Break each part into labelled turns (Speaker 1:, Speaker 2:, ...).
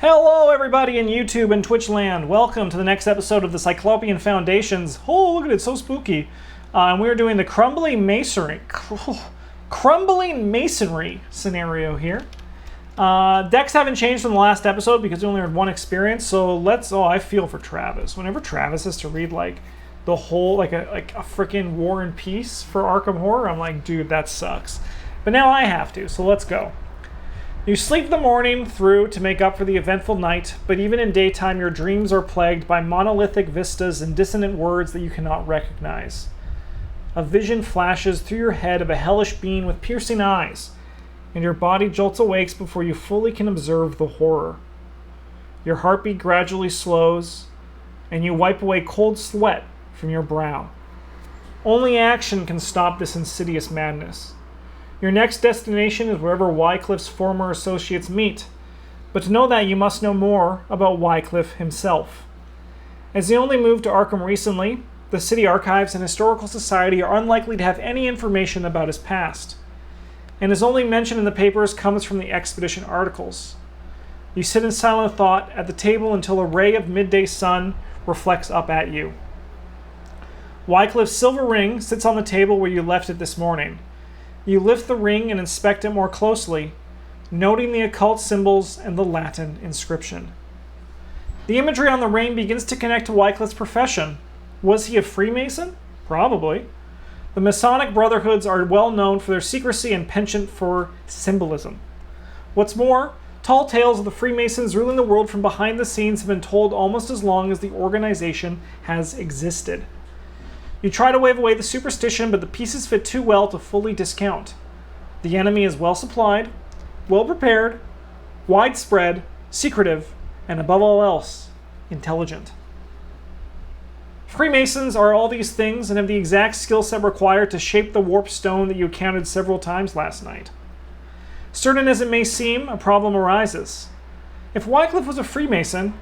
Speaker 1: Hello everybody in YouTube and Twitch land. Welcome to the next episode of the Cyclopean Foundations. Oh, look at it, it's so spooky. And we're doing the crumbling masonry scenario here. Decks haven't changed from the last episode because we only had one experience, so I feel for Travis. Whenever Travis has to read like the whole, like a freaking War and Peace for Arkham Horror, I'm like, dude, that sucks. But now I have to, so let's go. You sleep the morning through to make up for the eventful night, but even in daytime your dreams are plagued by monolithic vistas and dissonant words that you cannot recognize. A vision flashes through your head of a hellish being with piercing eyes, and your body jolts awake before you fully can observe the horror. Your heartbeat gradually slows, and you wipe away cold sweat from your brow. Only action can stop this insidious madness. Your next destination is wherever Wycliffe's former associates meet, but to know that you must know more about Wycliffe himself. As he only moved to Arkham recently, the City Archives and Historical Society are unlikely to have any information about his past, and his only mention in the papers comes from the expedition articles. You sit in silent thought at the table until a ray of midday sun reflects up at you. Wycliffe's silver ring sits on the table where you left it this morning. You lift the ring and inspect it more closely, noting the occult symbols and the Latin inscription. The imagery on the ring begins to connect to Wycliffe's profession. Was he a Freemason? Probably. The Masonic brotherhoods are well known for their secrecy and penchant for symbolism. What's more, tall tales of the Freemasons ruling the world from behind the scenes have been told almost as long as the organization has existed. You try to wave away the superstition, but the pieces fit too well to fully discount. The enemy is well supplied, well prepared, widespread, secretive, and above all else, intelligent. Freemasons are all these things and have the exact skill set required to shape the warp stone that you counted several times last night. Certain as it may seem, a problem arises. If Wycliffe was a Freemason,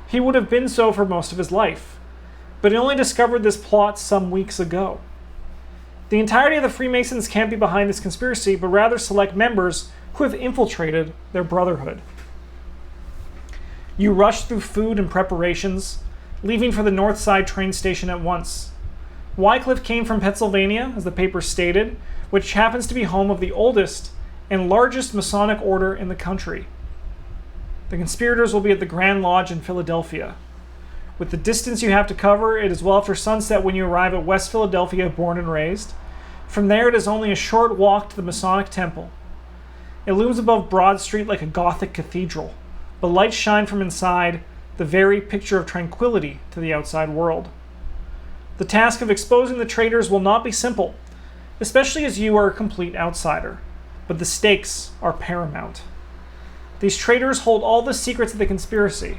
Speaker 1: he would have been so for most of his life. But he only discovered this plot some weeks ago. The entirety of the Freemasons can't be behind this conspiracy, but rather select members who have infiltrated their brotherhood. You rush through food and preparations, leaving for the North Side train station at once. Wycliffe came from Pennsylvania, as the paper stated, which happens to be home of the oldest and largest Masonic order in the country. The conspirators will be at the Grand Lodge in Philadelphia. With the distance you have to cover, it is well after sunset when you arrive at West Philadelphia, born and raised. From there, it is only a short walk to the Masonic Temple. It looms above Broad Street like a Gothic cathedral, but lights shine from inside, the very picture of tranquility to the outside world. The task of exposing the traitors will not be simple, especially as you are a complete outsider, but the stakes are paramount. These traitors hold all the secrets of the conspiracy.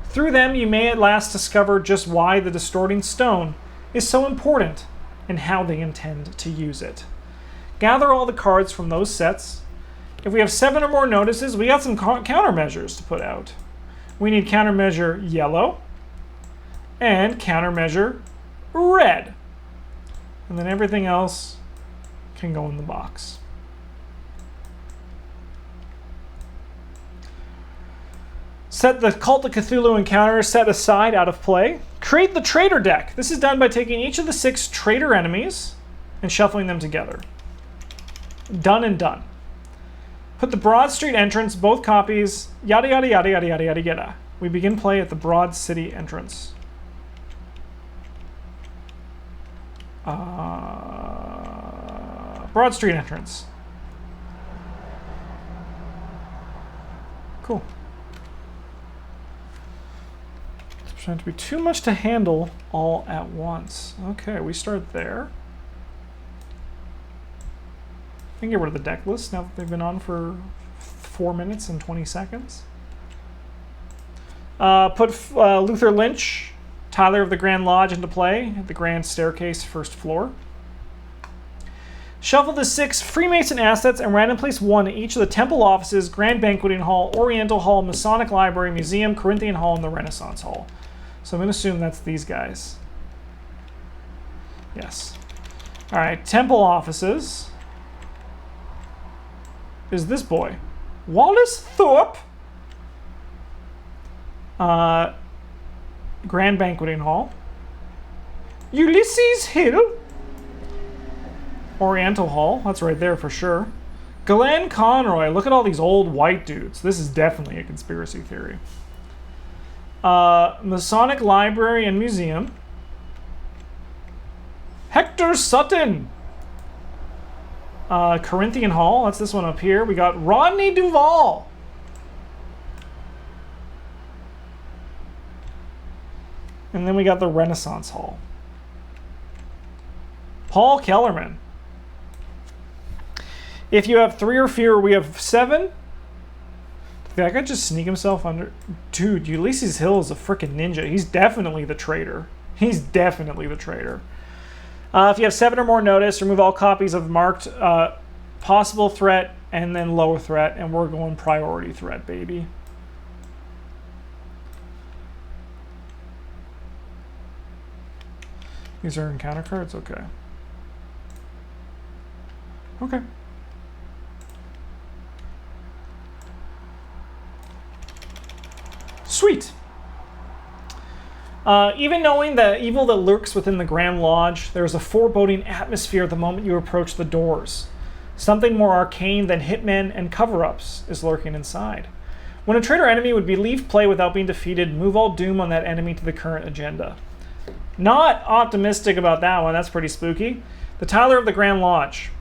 Speaker 1: Through them, you may at last discover just why the distorting stone is so important and how they intend to use it. Gather all the cards from those sets. If we have 7 or more notices, we got some countermeasures to put out. We need countermeasure yellow and countermeasure red. And then everything else can go in the box. Set the Cult of Cthulhu encounter set aside out of play. Create the traitor deck. This is done by taking each of the 6 traitor enemies and shuffling them together. Done and done. Put the Broad Street entrance, both copies, yada yada yada yada yada yada yada. We begin play at the Broad City entrance. Broad Street entrance. Cool. Trying to be too much to handle all at once. Okay, we start there. I can get rid of the deck list now that they've been on for 4 minutes and 20 seconds. Put Luther Lynch, Tyler of the Grand Lodge into play at the Grand Staircase, first floor. Shuffle the 6 Freemason assets and random place 1 at each of the Temple offices, Grand Banqueting Hall, Oriental Hall, Masonic Library, Museum, Corinthian Hall, and the Renaissance Hall. So I'm going to assume that's these guys. Yes. All right, Temple offices is this boy. Wallace Thorpe Grand Banqueting Hall. Ulysses Hill. Oriental Hall. That's right there for sure. Glenn Conroy. Look at all these old white dudes. This is definitely a conspiracy theory. Masonic Library and Museum. Hector Sutton. Corinthian Hall. That's this one up here. We got Rodney Duval. And then we got the Renaissance Hall. Paul Kellerman. If you have 3 or fewer, we have 7. Did that guy just sneak himself under? Dude, Ulysses Hill is a freaking ninja. He's definitely the traitor. He's definitely the traitor. If you have 7 or more, notice, remove all copies of marked possible threat and then lower threat. And we're going priority threat, baby. These are encounter cards? Okay. Okay. Sweet. Even knowing the evil that lurks within the Grand Lodge, there is a foreboding atmosphere the moment you approach the doors. Something more arcane than hitmen and cover-ups is lurking inside. When a traitor enemy would leave play without being defeated, move all doom on that enemy to the current agenda. Not optimistic about that one. That's pretty spooky. The Tyler of the Grand Lodge.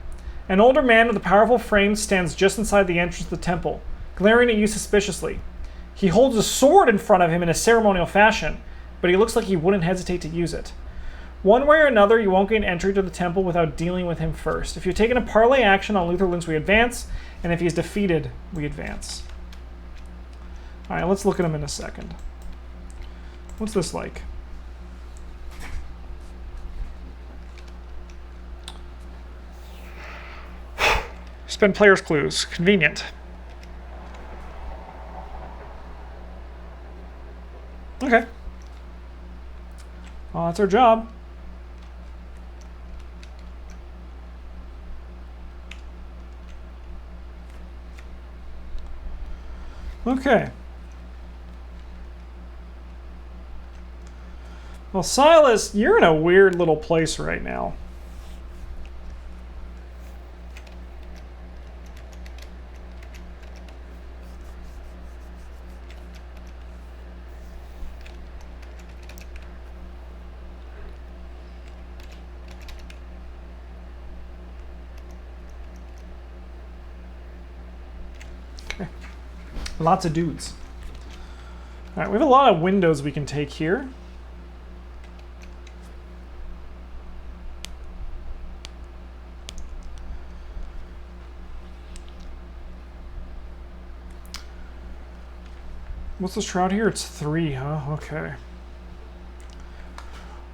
Speaker 1: An older man with a powerful frame stands just inside the entrance of the temple, glaring at you suspiciously. He holds a sword in front of him in a ceremonial fashion, but he looks like he wouldn't hesitate to use it. One way or another, you won't gain entry to the temple without dealing with him first. If you've taken a parlay action on Luther Lynch, we advance, and if he's defeated, we advance. All right, let's look at him in a second. What's this like? Spend player's clues. Convenient. Okay. Well, that's our job. Okay. Well, Silas, you're in a weird little place right now. Lots of dudes. All right, we have a lot of windows we can take here. What's the shroud here? It's 3, huh? Okay.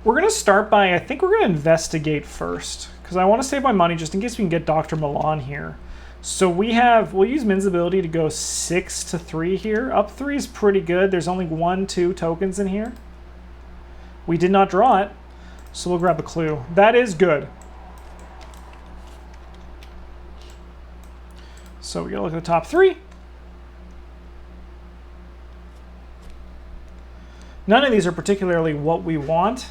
Speaker 1: We're going to start by, I think we're going to investigate first, because I want to save my money just in case we can get Dr. Milan here. So we'll use Min's ability to go 6 to 3 here. Up 3 is pretty good. There's only 1, 2 tokens in here. We did not draw it, so we'll grab a clue. That is good. So we gotta look at the top 3. None of these are particularly what we want.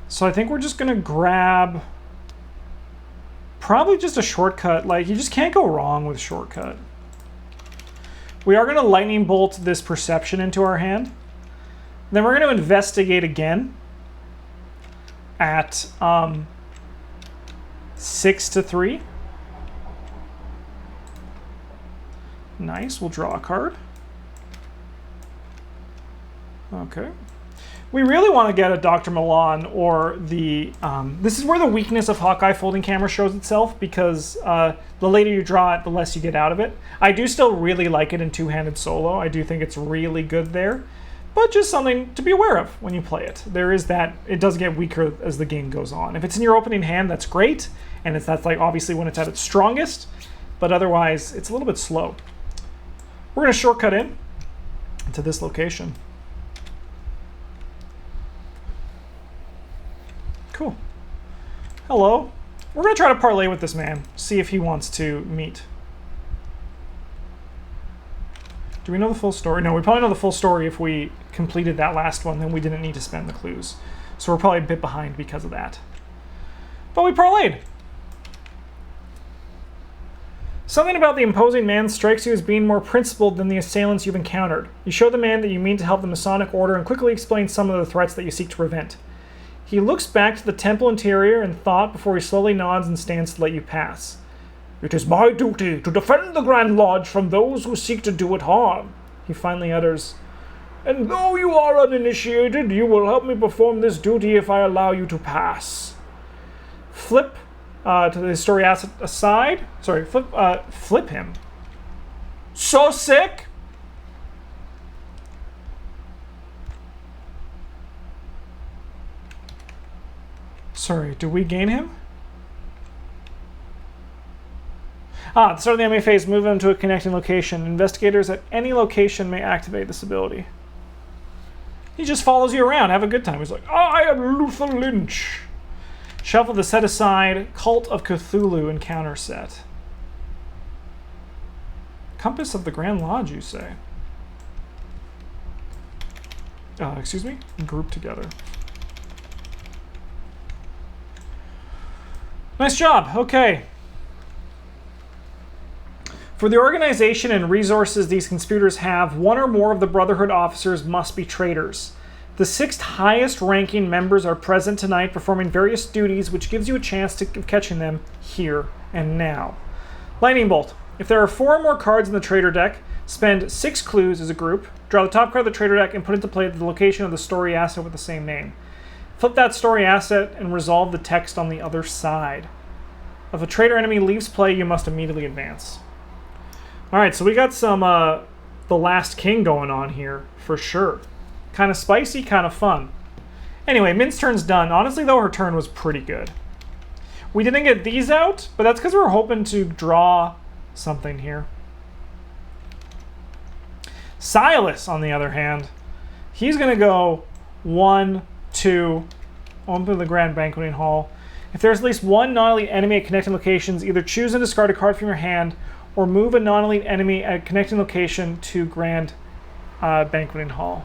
Speaker 1: So I think we're just gonna grab probably just a shortcut. Like, you just can't go wrong with shortcut. We are gonna lightning bolt this perception into our hand. Then we're gonna investigate again at 6 to 3. Nice, we'll draw a card. Okay. We really want to get a Dr. Milan or the... this is where the weakness of Hawkeye folding camera shows itself, because the later you draw it, the less you get out of it. I do still really like it in two-handed solo. I do think it's really good there. But just something to be aware of when you play it. There is that... It does get weaker as the game goes on. If it's in your opening hand, that's great. And that's like obviously when it's at its strongest. But otherwise, it's a little bit slow. We're going to shortcut in to this location. Cool. Hello. We're going to try to parlay with this man, see if he wants to meet. Do we know the full story? No, we probably know the full story if we completed that last one, then we didn't need to spend the clues. So we're probably a bit behind because of that. But we parlayed. Something about the imposing man strikes you as being more principled than the assailants you've encountered. You show the man that you mean to help the Masonic Order and quickly explain some of the threats that you seek to prevent. He looks back to the temple interior in thought before he slowly nods and stands to let you pass. It is my duty to defend the Grand Lodge from those who seek to do it harm, he finally utters. And though you are uninitiated, you will help me perform this duty if I allow you to pass. Flip to the story aside. Sorry, flip him. So sick! Sorry, do we gain him? At the start of the enemy phase, move them to a connecting location. Investigators at any location may activate this ability. He just follows you around. Have a good time. He's like, I am Luther Lynch. Shuffle the set aside Cult of Cthulhu encounter set. Compass of the Grand Lodge, you say? Excuse me? Group together. Nice job. Okay. For the organization and resources these conspirators have, one or more of the Brotherhood officers must be traitors. The 6th highest ranking members are present tonight performing various duties, which gives you a chance of catching them here and now. Lightning Bolt. If there are 4 or more cards in the traitor deck, spend 6 clues as a group, draw the top card of the traitor deck, and put into play the location of the story asset with the same name. Flip that story asset and resolve the text on the other side. If a traitor enemy leaves play, you must immediately advance. Alright, so we got some The Last King going on here, for sure. Kind of spicy, kind of fun. Anyway, Min's turn's done. Honestly, though, her turn was pretty good. We didn't get these out, but that's because we were hoping to draw something here. Silas, on the other hand, he's going to go 1, 2, open the Grand Banqueting Hall. If there's at least one non-elite enemy at connecting locations, either choose and discard a card from your hand, or move a non-elite enemy at a connecting location to Grand Banqueting Hall.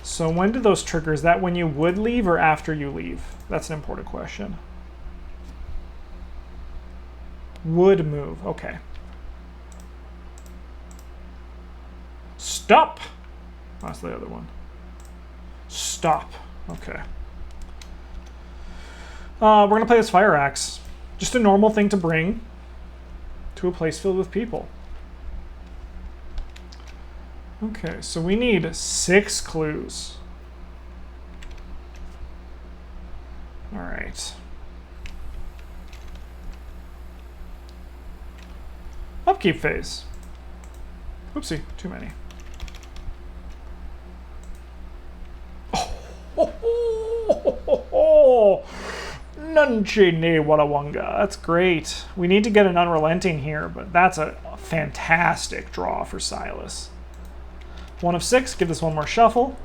Speaker 1: So when do those trigger? Is that when you would leave or after you leave? That's an important question. Would move, okay. Stop! That's the other one. Stop, okay. We're gonna play this Fire Axe. Just a normal thing to bring to a place filled with people. Okay, so we need 6 clues. All right. Upkeep phase. Oopsie, too many. Nunchi ne Wadawanga. That's great. We need to get an Unrelenting here, but that's a fantastic draw for Silas. 1 of 6. Give this one more shuffle.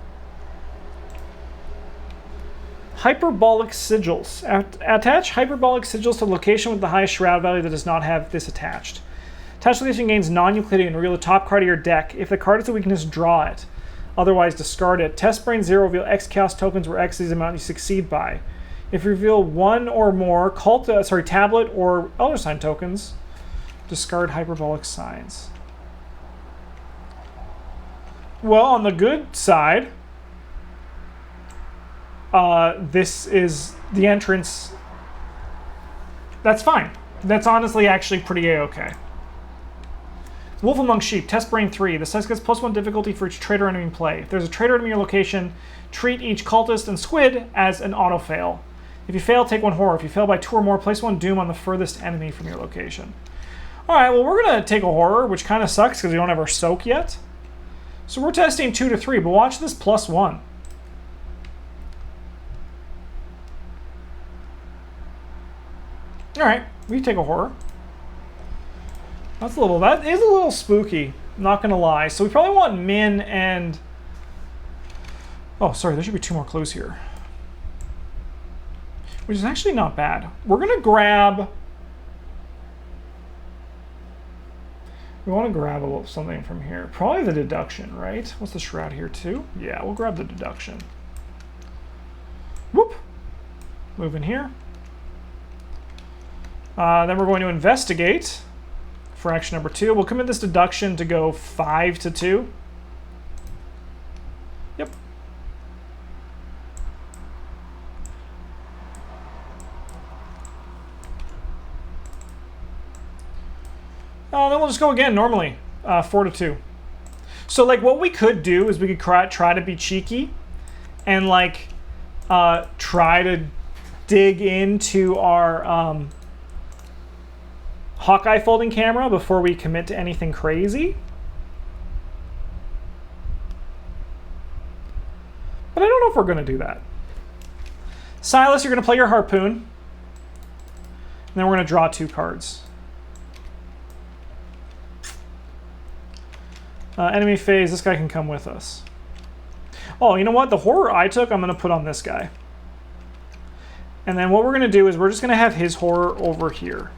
Speaker 1: Hyperbolic Sigils. Attach Hyperbolic Sigils to the location with the highest Shroud value that does not have this attached. Attached location gains non-Euclidean. Reveal the top card of your deck. If the card is a weakness, draw it. Otherwise, discard it. Test Brain 0. Reveal X Chaos tokens where X is the amount you succeed by. If you reveal 1 or more tablet or Elder Sign tokens, discard Hyperbolic Signs. Well, on the good side, this is the entrance. That's fine. That's honestly actually pretty A-okay. Wolf Among Sheep, Test Brain 3. The size gets +1 difficulty for each traitor enemy in play. If there's a traitor enemy in your location, treat each cultist and squid as an auto-fail. If you fail, take 1 horror. If you fail by 2 or more, place 1 doom on the furthest enemy from your location. Alright, well, we're going to take a horror, which kind of sucks because we don't have our soak yet. So we're testing 2 to 3, but watch this +1. Alright, we take a horror. That is a little spooky, not gonna lie. So we probably want Min and... Oh, sorry, there should be 2 more clues here. Which is actually not bad. We're gonna grab... We want to grab a little something from here. Probably the deduction, right? What's the shroud here too? Yeah, we'll grab the deduction. Whoop! Move in here. Then we're going to investigate for action number 2. We'll commit this deduction to go 5 to 2. Yep. Then we'll just go again normally, 4 to 2. So like what we could do is we could try to be cheeky and like try to dig into our Hawkeye folding camera before we commit to anything crazy. But I don't know if we're going to do that. Silas, you're going to play your harpoon. And then we're going to draw 2 cards. Enemy phase, this guy can come with us. Oh, you know what? The horror I took, I'm going to put on this guy. And then what we're going to do is we're just going to have his horror over here.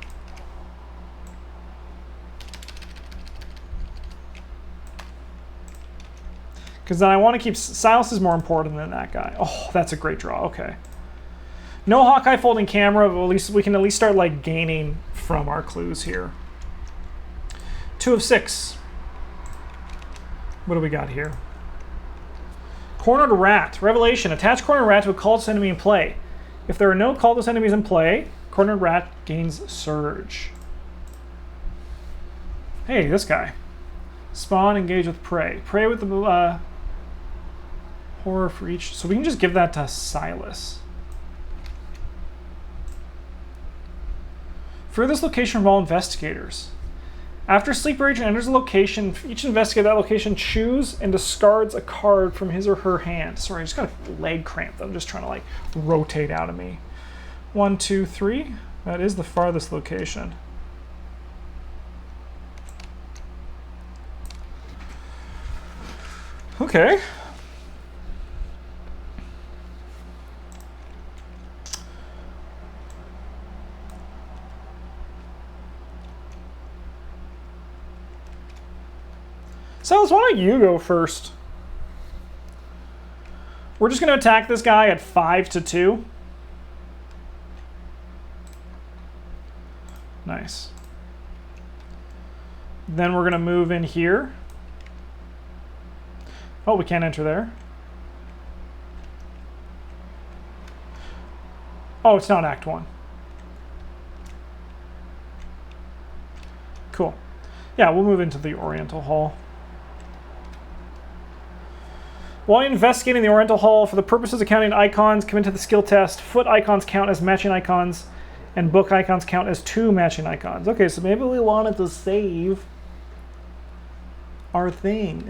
Speaker 1: Because then I want to keep... Silas is more important than that guy. Oh, that's a great draw. Okay. No Hawkeye folding camera, but at least we can at least start like gaining from our clues here. 2 of 6. What do we got here? Cornered rat. Revelation. Attach cornered rat to a cultist enemy in play. If there are no cultist enemies in play, cornered rat gains surge. Hey, this guy. Spawn, engage with prey. Prey with the horror for each. So we can just give that to Silas. For this location from all investigators. After Sleeper Agent enters a location, each investigator that location choose and discards a card from his or her hand. Sorry, I just got a leg cramp that I'm just trying to like rotate out of me. 1, 2, 3. That is the farthest location. Okay. Silas, why don't you go first? We're just going to attack this guy at 5 to 2. Nice. Then we're going to move in here. Oh, we can't enter there. Oh, it's not Act 1. Cool. Yeah, we'll move into the Oriental Hall. While investigating the Oriental Hall, for the purposes of counting icons, come into the skill test. Foot icons count as matching icons, and book icons count as 2 matching icons. Okay, so maybe we wanted to save our thing.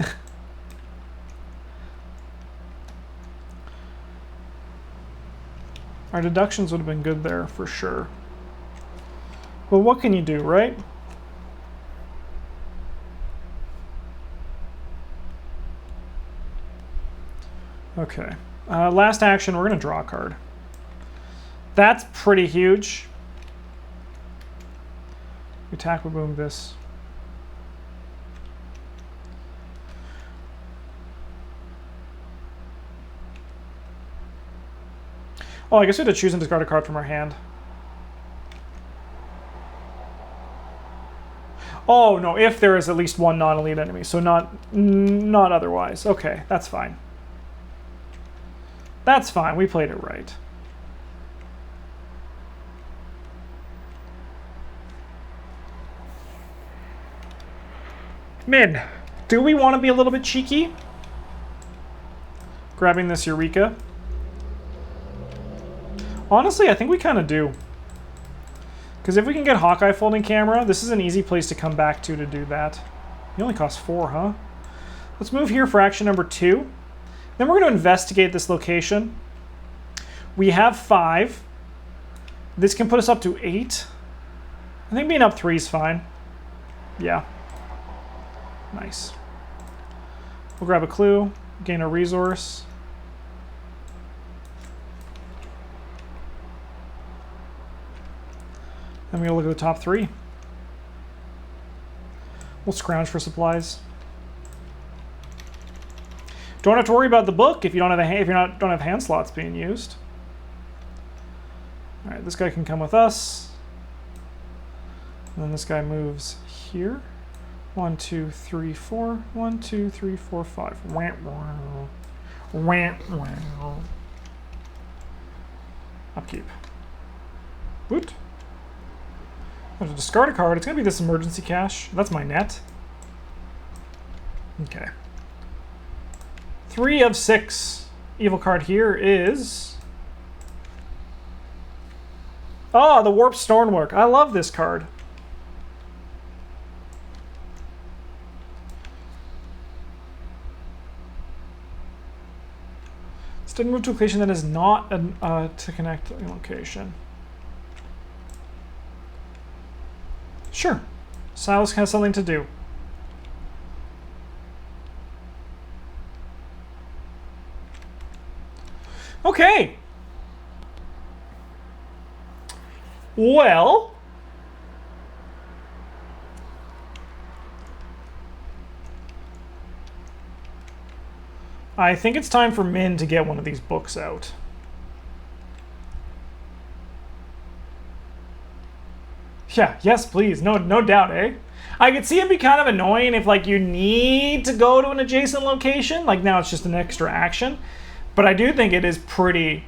Speaker 1: Our deductions would have been good there for sure. But what can you do, right? Okay. Last action, we're going to draw a card. That's pretty huge. We attack, we boom this. Oh, I guess we have to choose and discard a card from our hand. Oh, no, if there is at least one non-elite enemy, so not otherwise. Okay, that's fine. That's fine, we played it right. Min, do we want to be a little bit cheeky? Grabbing this Eureka. Honestly, I think we kind of do. Because if we can get Hawkeye folding camera, this is an easy place to come back to do that. It only costs 4, huh? Let's move here for action number 2. Then we're going to investigate this location. We have 5. This can put us up to 8. I think being up 3 is fine. Yeah. Nice. We'll grab a clue, gain a resource. Then we'll look at the top 3. We'll scrounge for supplies. Don't have to worry about the book if you don't have don't have hand slots being used. All right, this guy can come with us. And then this guy moves here. 1, 2, 3, 4. 1, 2, 3, 4, 5. Wah, wah. Wah, wah. Upkeep. Woot. I have to discard a card. It's going to be this emergency cache. That's my net. Okay. 3 of 6. Evil card here is... Oh, the Warped Stonework. I love this card. Didn't move to a location that is not to connect a location. Sure. Silas has something to do. Okay. Well. I think it's time for Minh to get one of these books out. Yeah, yes, please. No doubt, eh? I could see it be kind of annoying if, like, you need to go to an adjacent location. Like, now it's just an extra action. But I do think it is pretty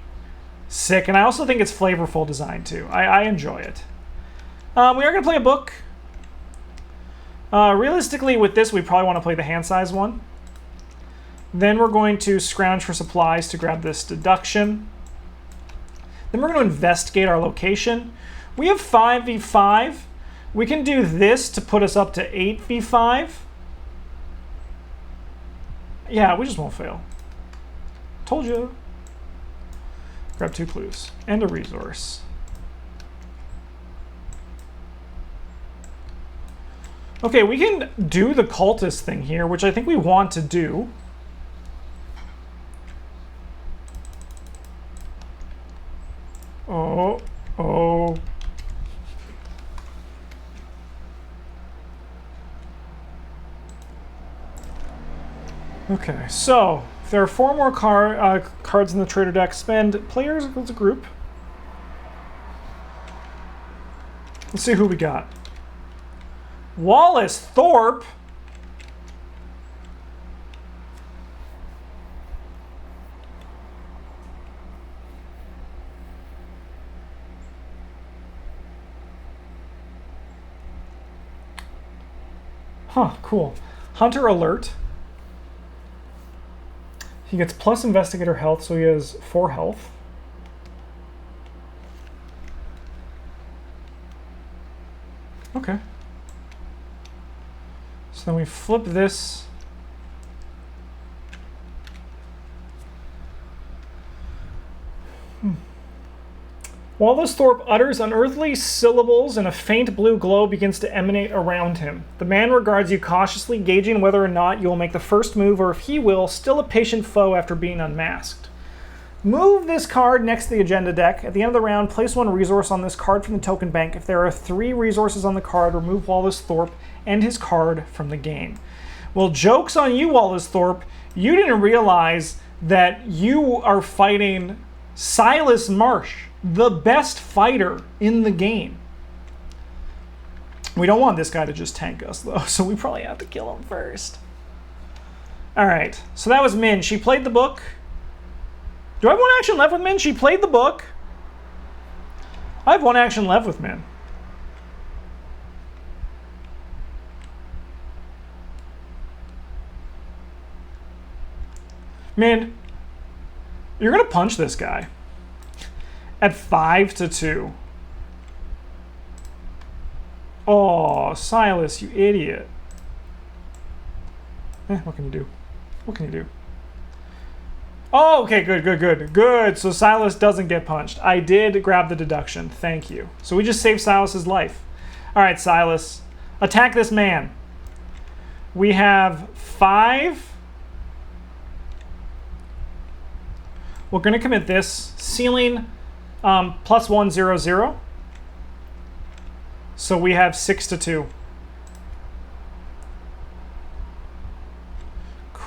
Speaker 1: sick, and I also think it's flavorful design, too. I enjoy it. We are going to play a book. Realistically, with this, we probably want to play the hand size one. Then we're going to scrounge for supplies to grab this deduction. Then we're going to investigate our location. We have 5v5. We can do this to put us up to 8v5. Yeah, we just won't fail. Told you. Grab 2 clues and a resource. Okay, we can do the cultist thing here, which I think we want to do. Oh. Okay, so if there are 4 more cards in the trader deck, spend players equals a group. Let's see who we got. Wallace Thorpe. Huh, cool. Hunter Alert. He gets plus investigator health, so he has 4 health. Okay. So then we flip this. Wallace Thorpe utters unearthly syllables and a faint blue glow begins to emanate around him. The man regards you cautiously, gauging whether or not you will make the first move or if he will, still a patient foe after being unmasked. Move this card next to the agenda deck. At the end of the round, place 1 resource on this card from the token bank. If there are 3 resources on the card, remove Wallace Thorpe and his card from the game. Well, joke's on you, Wallace Thorpe. You didn't realize that you are fighting Silas Marsh, the best fighter in the game. We don't want this guy to just tank us, though, so we probably have to kill him first. All right, so that was Minh. She played the book. Do I have 1 action left with Minh? She played the book. I have 1 action left with Minh. Minh, you're going to punch this guy. At 5-2. Oh, Silas, you idiot. What can you do? What can you do? Oh, okay, good. So Silas doesn't get punched. I did grab the deduction. Thank you. So we just saved Silas's life. All right, Silas. Attack this man. We have 5. We're going to commit this. Ceiling... +1, 0, 0. So we have 6-2.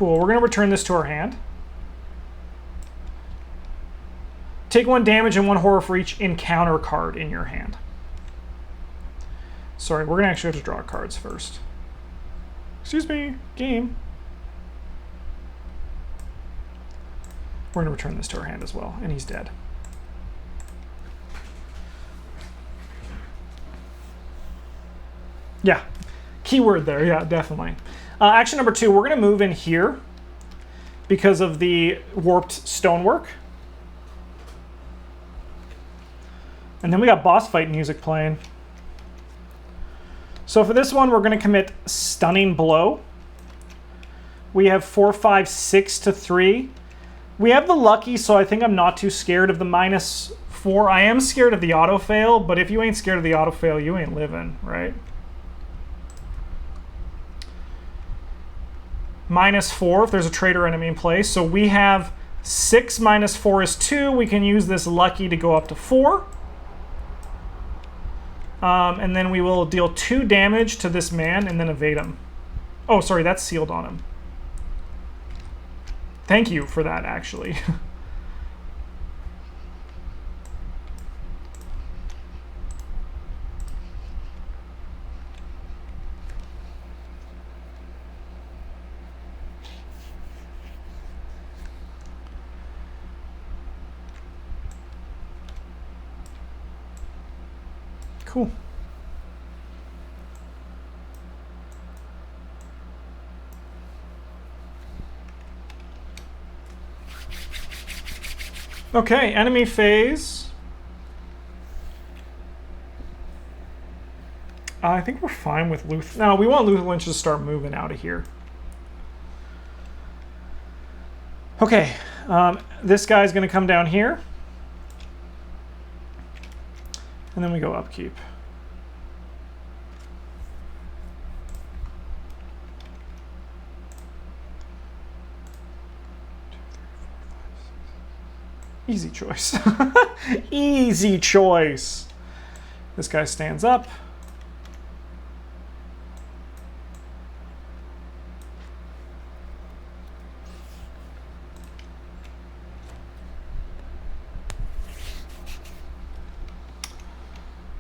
Speaker 1: Cool. We're going to return this to our hand. Take 1 damage and 1 horror for each encounter card in your hand. Sorry, we're going to actually have to draw cards first. Excuse me, game. We're going to return this to our hand as well, and he's dead. Yeah, keyword there, yeah, definitely. Action number 2, we're going to move in here because of the warped stonework. And then we got boss fight music playing. So for this one, we're going to commit Stunning Blow. We have 4, 5, 6 to 3. We have the lucky, so I think I'm not too scared of the -4. I am scared of the auto fail, but if you ain't scared of the auto fail, you ain't living, right? -4 if there's a traitor enemy in play. So we have 6 minus 4 is 2. We can use this lucky to go up to 4. And then we will deal 2 damage to this man and then evade him. Oh, sorry, that's sealed on him. Thank you for that, actually. Cool. Okay, enemy phase. I think we're fine with Luth. No, we want Luther Lynch to start moving out of here. Okay, this guy's going to come down here. And then we go upkeep. Easy choice. Easy choice. This guy stands up.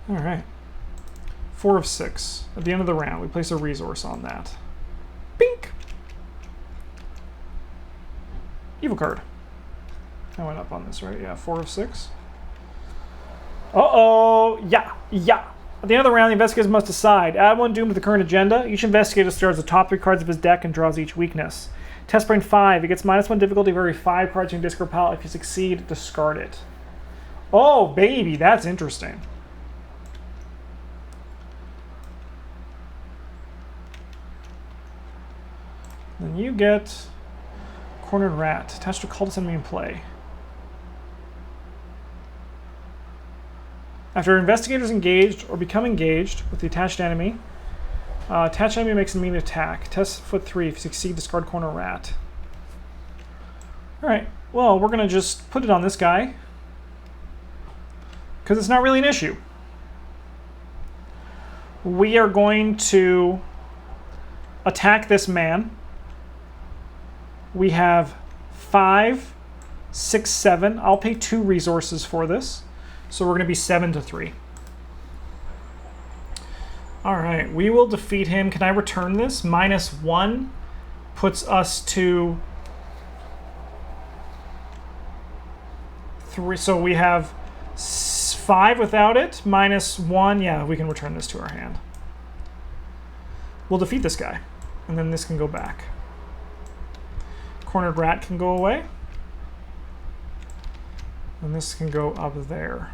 Speaker 1: All right. 4 of 6. At the end of the round, we place a resource on that. Bink! Evil card. I went up on this, right? Yeah, 4 of 6. Uh-oh! Yeah, yeah. At the end of the round, the investigators must decide. Add 1 doom to the current agenda. Each investigator starts the top 3 cards of his deck and draws each weakness. Test brain 5. It gets -1 difficulty for every 5 cards in your discard pile. If you succeed, discard it. Oh, baby, that's interesting. Then you get Cornered Rat. Attached to cultist enemy in play. After investigators engaged or become engaged with the attached enemy, attached enemy makes an immediate attack. Test foot 3. If you succeed, discard Corner Rat. Alright, well, we're going to just put it on this guy because it's not really an issue. We are going to attack this man. We have 5, 6, 7. I'll pay 2 resources for this. So we're going to be 7 to 3. All right, we will defeat him. Can I return this? -1 puts us to 3. So we have 5 without it. -1. Yeah, we can return this to our hand. We'll defeat this guy. And then this can go back. Cornered Rat can go away. And this can go up there.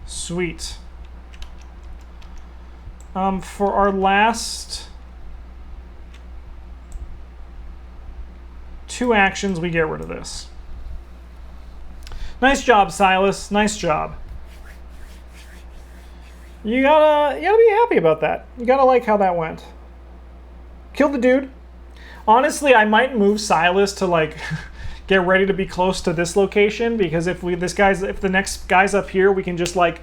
Speaker 1: Sweet. For our last 2 actions, we get rid of this. Nice job, Silas. Nice job. You gotta be happy about that. You gotta like how that went. Killed the dude. Honestly, I might move Silas to like get ready to be close to this location, because if the next guy's up here, we can just like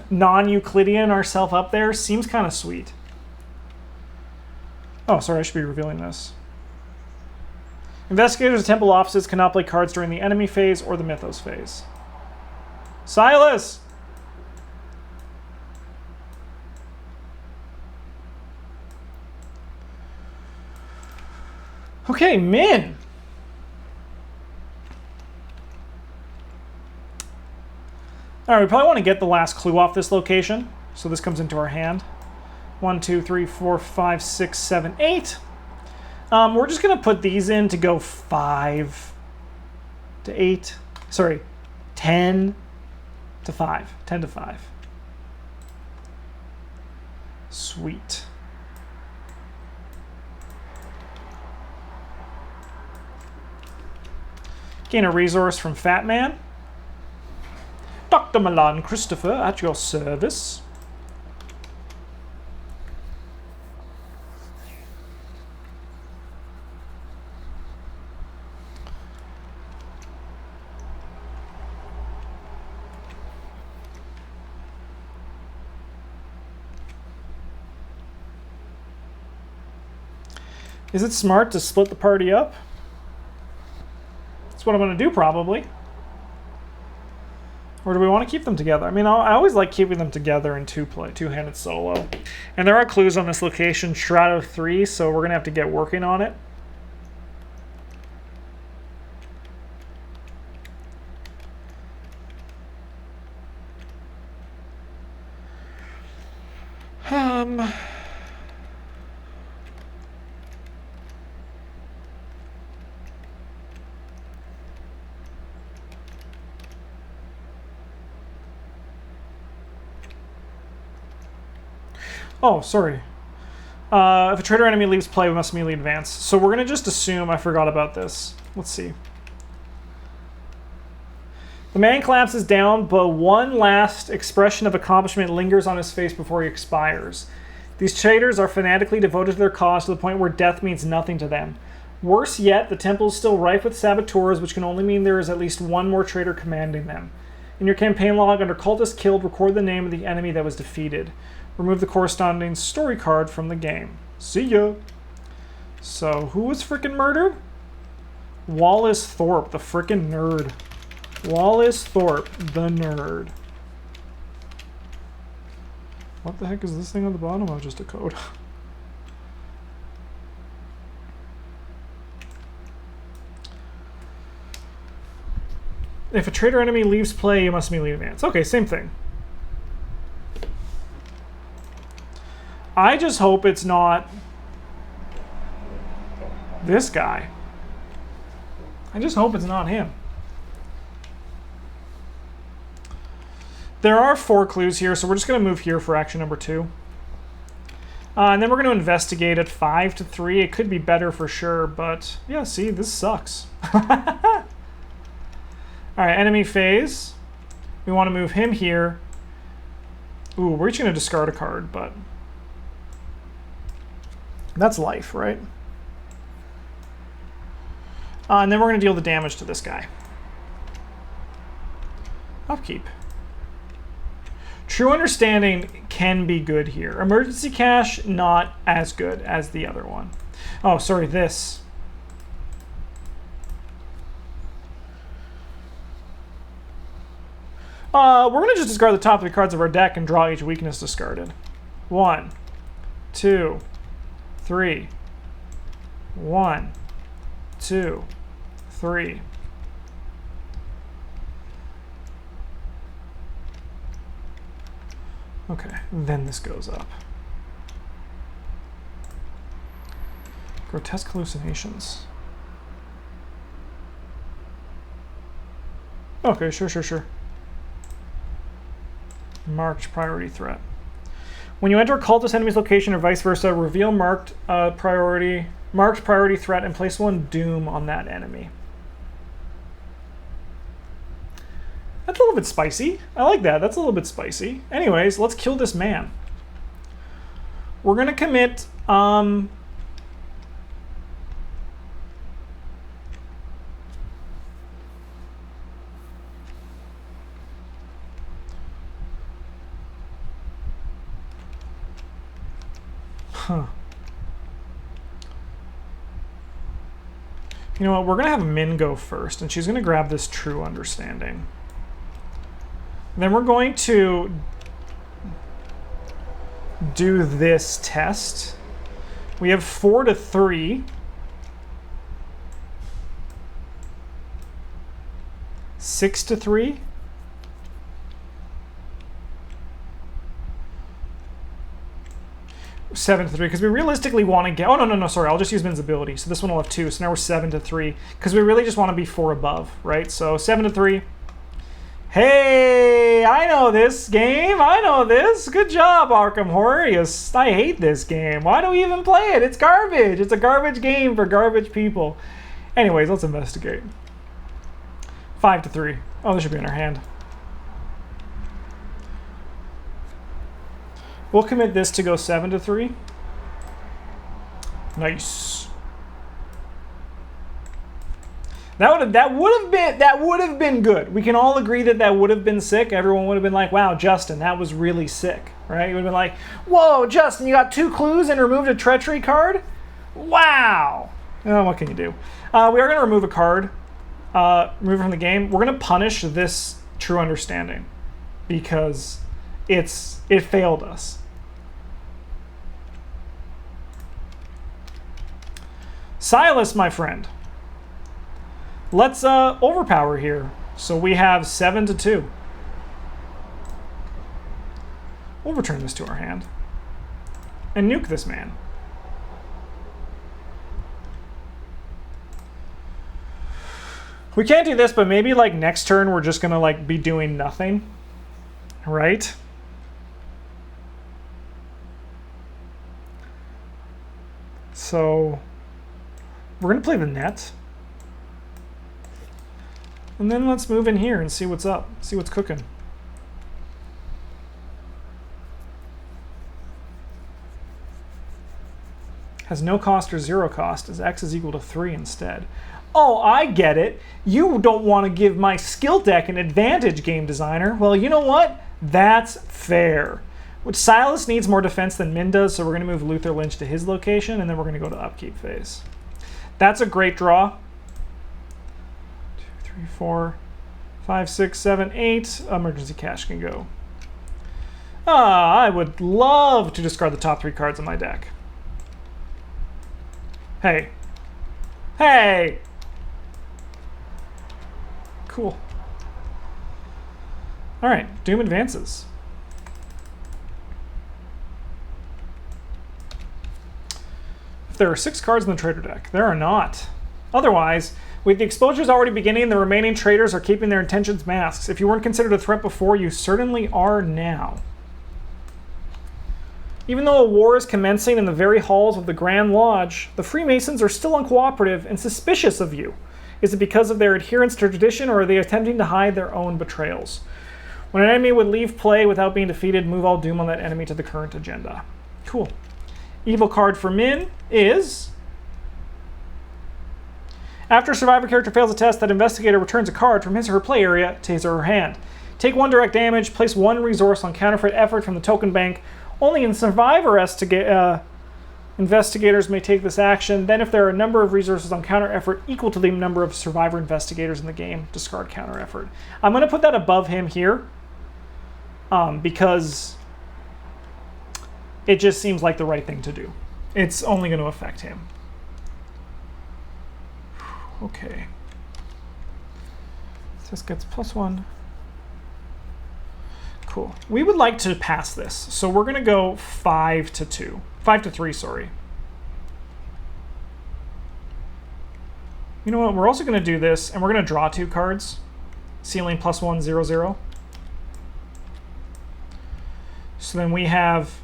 Speaker 1: non-Euclidean ourselves up there. Seems kind of sweet. Oh, sorry, I should be revealing this. Investigators of temple offices cannot play cards during the enemy phase or the mythos phase. Silas! Okay, Minh. Alright, we probably want to get the last clue off this location. So this comes into our hand. 1, 2, 3, 4, 5, 6, 7, 8. We're just going to put these in to go 5 to 8. Sorry, 10 to 5. 10 to 5. Sweet. Gain a resource from Fat Man. Dr. Milan Christopher, at your service. Is it smart to split the party up? That's what I'm going to do, probably. Or do we want to keep them together? I mean, I always like keeping them together in two-handed solo. And there are clues on this location, Shroud of 3, so we're going to have to get working on it. Oh, sorry. If a traitor enemy leaves play, we must immediately advance. So we're going to just assume I forgot about this. Let's see. The man collapses down, but one last expression of accomplishment lingers on his face before he expires. These traitors are fanatically devoted to their cause to the point where death means nothing to them. Worse yet, the temple is still rife with saboteurs, which can only mean there is at least one more traitor commanding them. In your campaign log, under cultist killed, record the name of the enemy that was defeated. Remove the corresponding story card from the game. See ya. So, who was frickin' murdered? Wallace Thorpe, the frickin' nerd. Wallace Thorpe, the nerd. What the heck is this thing on the bottom? Oh, just a code. If a traitor enemy leaves play, you must immediately advance. Okay, same thing. I just hope it's not this guy. I just hope it's not him. There are 4 clues here, so we're just going to move here for action number 2. And then we're going to investigate at 5 to 3. It could be better for sure, but yeah, see, this sucks. Alright, enemy phase. We want to move him here. Ooh, we're each going to discard a card, but that's life, right? And then we're going to deal the damage to this guy. Upkeep. True Understanding can be good here. Emergency Cash, not as good as the other one. Oh, sorry, this. We're going to just discard the top 3 cards of our deck and draw each weakness discarded. 1, 2, 3. 1, 2, 3. Okay, then this goes up. Grotesque hallucinations. Okay, sure. Marked priority threat. When you enter a cultist enemy's location or vice versa, reveal marked priority threat and place 1 doom on that enemy. That's a little bit spicy. I like that. That's a little bit spicy. Anyways, let's kill this man. We're going to commit... Huh. You know what? We're going to have Minh go first, and she's going to grab this true understanding. Then we're going to do this test. We have 4 to 3. 6 to 3. 7 to 3, because we realistically want to get... Oh, no, sorry. I'll just use Minh's ability. So this one will have 2. So now we're 7 to 3, because we really just want to be 4 above, right? So 7 to 3. Hey, I know this game. I know this. Good job, Arkham Horror. I hate this game. Why do we even play it? It's garbage. It's a garbage game for garbage people. Anyways, let's investigate. 5 to 3. Oh, this should be in our hand. We'll commit this to go 7 to 3. Nice. That would have been good. We can all agree that would have been sick. Everyone would have been like, "Wow, Justin, that was really sick," right? You would have been like, "Whoa, Justin, you got 2 clues and removed a treachery card? Wow." Oh, what can you do? We are going to remove a card. Remove it from the game. We're going to punish this true understanding because it failed us. Silas, my friend. Let's overpower here. So we have 7 to 2. We'll return this to our hand and nuke this man. We can't do this, but maybe like next turn we're just gonna like be doing nothing, right? So we're gonna play the net. And then let's move in here and see what's up, see what's cooking. Has no cost or 0 cost, as X is equal to 3 instead. Oh, I get it. You don't want to give my skill deck an advantage, game designer. Well, you know what? That's fair. Which Silas needs more defense than Minh does, so we're going to move Luther Lynch to his location, and then we're going to go to upkeep phase. That's a great draw. 2, 3, 4, 5, 6, 7, 8. Emergency cash can go. I would love to discard the top 3 cards of my deck. Hey. Hey! Cool. All right, Doom advances. If there are 6 cards in the trader deck, there are not. Otherwise, with the exposures already beginning, the remaining traders are keeping their intentions masked. If you weren't considered a threat before, you certainly are now. Even though a war is commencing in the very halls of the Grand Lodge, the Freemasons are still uncooperative and suspicious of you. Is it because of their adherence to tradition, or are they attempting to hide their own betrayals? When an enemy would leave play without being defeated, move all doom on that enemy to the current agenda. Cool. Evil card for Minh is... After a survivor character fails a test, that investigator returns a card from his or her play area to his or her hand. Take 1 direct damage, place 1 resource on counterfeit effort from the token bank. Only in survivor investigators may take this action. Then if there are a number of resources on counter effort equal to the number of survivor investigators in the game, discard counter effort. I'm going to put that above him here because it just seems like the right thing to do. It's only going to affect him. Okay. This gets +1. Cool. We would like to pass this, so we're going to go 5 to 2. 5 to 3, sorry. You know what? We're also going to do this, and we're going to draw 2 cards. Ceiling +1, 0, 0. So then we have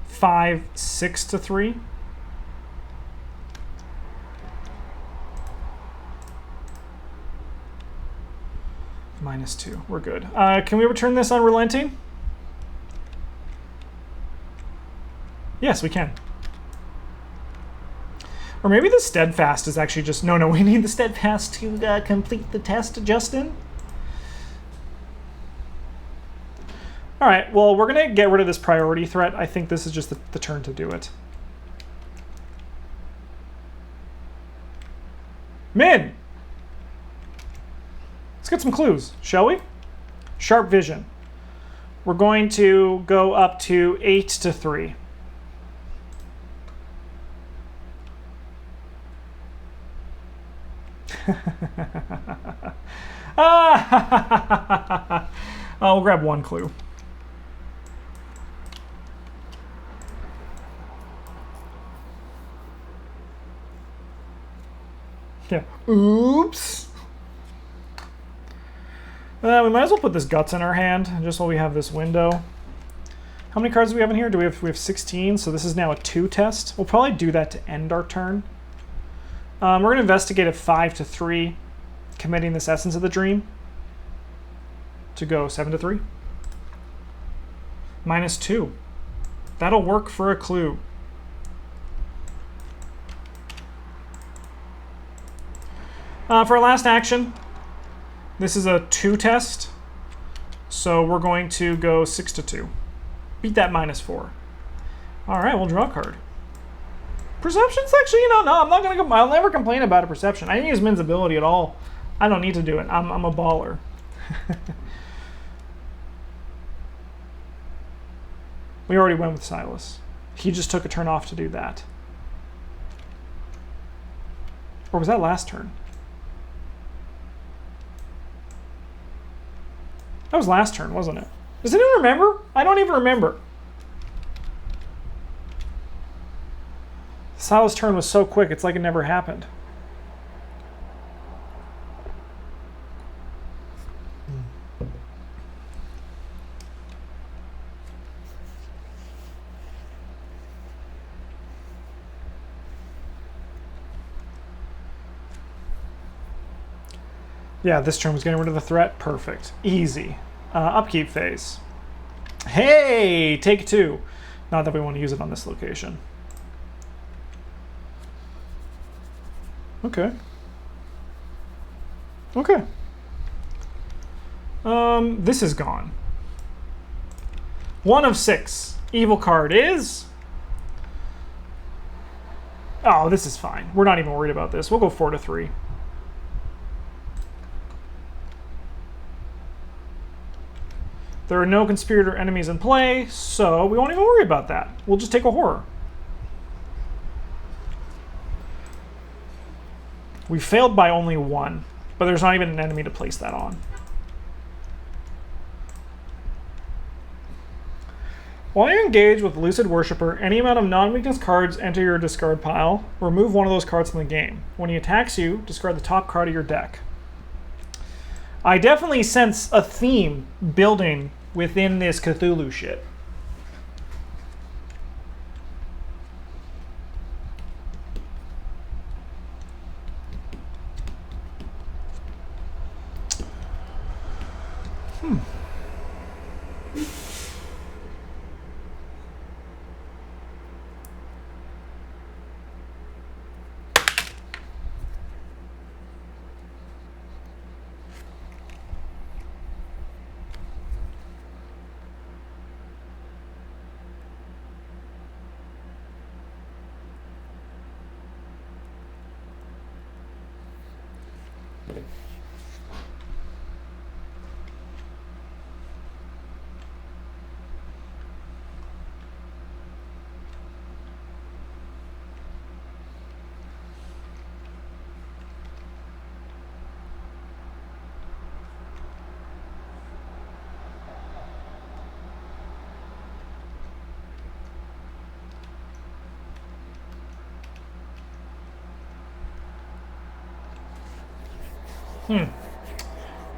Speaker 1: 5, 6 to 3. -2. We're good. Can we return this unrelenting? Yes, we can. Or maybe the steadfast is actually just... No, we need the steadfast to complete the test, Justin. All right, well, we're going to get rid of this priority threat. I think this is just the turn to do it. Minh! Let's get some clues, shall we? Sharp vision. We're going to go up to 8 to 3. Oh, we'll grab one clue. Yeah. Oops. We might as well put this guts in our hand just while we have this window. How many cards do we have in here? We have 16, so this is now a 2 test. We'll probably do that to end our turn. We're going to investigate at 5 to 3, committing this essence of the dream to go 7 to 3. -2. That'll work for a clue. For our last action, this is a 2 test, so we're going to go 6 to 2. Beat that -4. All right, we'll draw a card. Perception's actually, no, I'm not gonna go. I'll never complain about a perception. I didn't use Min's ability at all. I don't need to do it. I'm a baller. We already went with Silas. He just took a turn off to do that. Or was that last turn? That was last turn, wasn't it? Does anyone remember? I don't even remember. Silas' turn was so quick, it's like it never happened. Yeah, this turn was getting rid of the threat. Perfect. Easy. Upkeep phase. Hey, take 2. Not that we want to use it on this location. Okay. Okay. This is gone. 1 of 6. Evil card is... Oh, this is fine. We're not even worried about this. We'll go 4 to 3. There are no conspirator enemies in play, so we won't even worry about that. We'll just take a horror. We failed by only 1, but there's not even an enemy to place that on. While you engage with Lucid Worshipper, any amount of non-weakness cards enter your discard pile. Remove one of those cards from the game. When he attacks you, discard the top card of your deck. I definitely sense a theme building within this Cthulhu shit.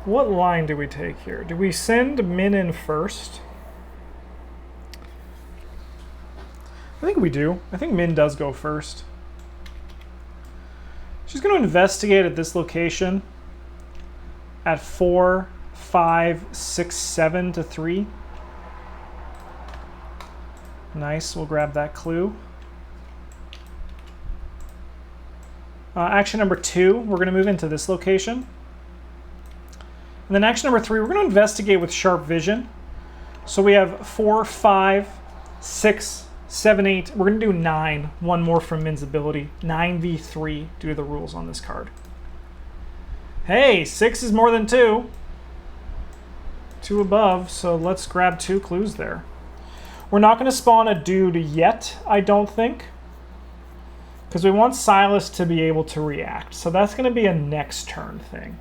Speaker 1: What line do we take here? Do we send Minh in first? I think we do. I think Minh does go first. She's going to investigate at this location at 4, 5, 6, 7 to 3. Nice. We'll grab that clue. Action number 2, we're going to move into this location. And then action number 3, we're going to investigate with sharp vision. So we have 4, 5, 6, 7, 8. We're going to do 9. One more from Min's ability. 9v3 due to the rules on this card. Hey, 6 is more than 2. 2 above, so let's grab 2 clues there. We're not going to spawn a dude yet, I don't think, because we want Silas to be able to react. So that's going to be a next turn thing.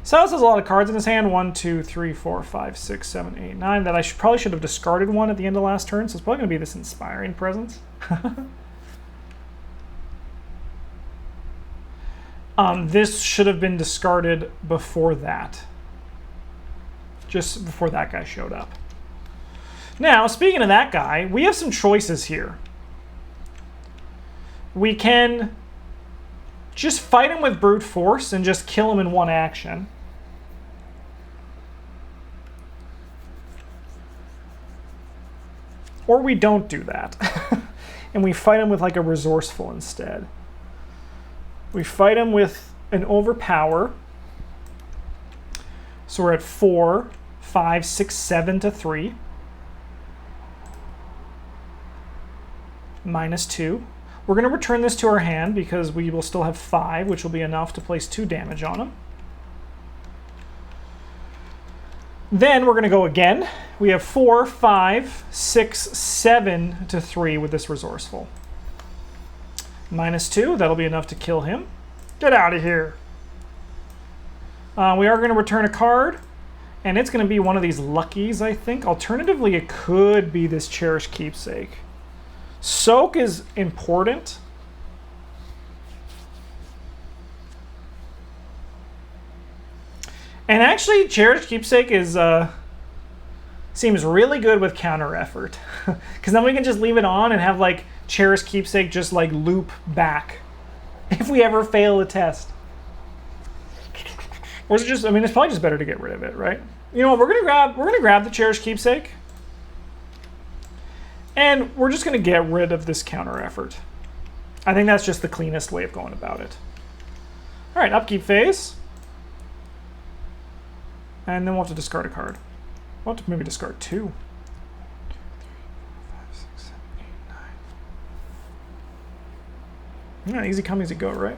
Speaker 1: Silas has a lot of cards in his hand. 1, 2, 3, 4, 5, 6, 7, 8, 9. That I probably should have discarded one at the end of last turn, so it's probably going to be this Inspiring Presence. This should have been discarded before that. Just before that guy showed up. Now, speaking of that guy, we have some choices here. We can just fight him with brute force and just kill him in one action. Or we don't do that. And we fight him with like a resourceful instead. We fight him with an overpower. So we're at 4, 5, 6, 7 to 3. -2. We're going to return this to our hand because we will still have 5, which will be enough to place 2 damage on him. Then we're going to go again. We have 4, 5, 6, 7 to 3 with this resourceful. -2, that'll be enough to kill him. Get out of here. We are going to return a card, and it's going to be one of these luckies, I think. Alternatively, it could be this Cherished Keepsake. Soak is important. And actually, Cherished Keepsake is seems really good with counter effort. Because then we can just leave it on and have like Cherished Keepsake just like loop back if we ever fail a test. Or is it just, I mean, it's probably just better to get rid of it, right? You know what, we're gonna grab the Cherished Keepsake. And we're just gonna get rid of this counter effort. I think that's just the cleanest way of going about it. All right, upkeep phase. And then we'll have to discard a card. We'll have to maybe discard 2. 2, 3, 4, 5, 6, 7, 8, 9. Yeah, easy come, easy go, right?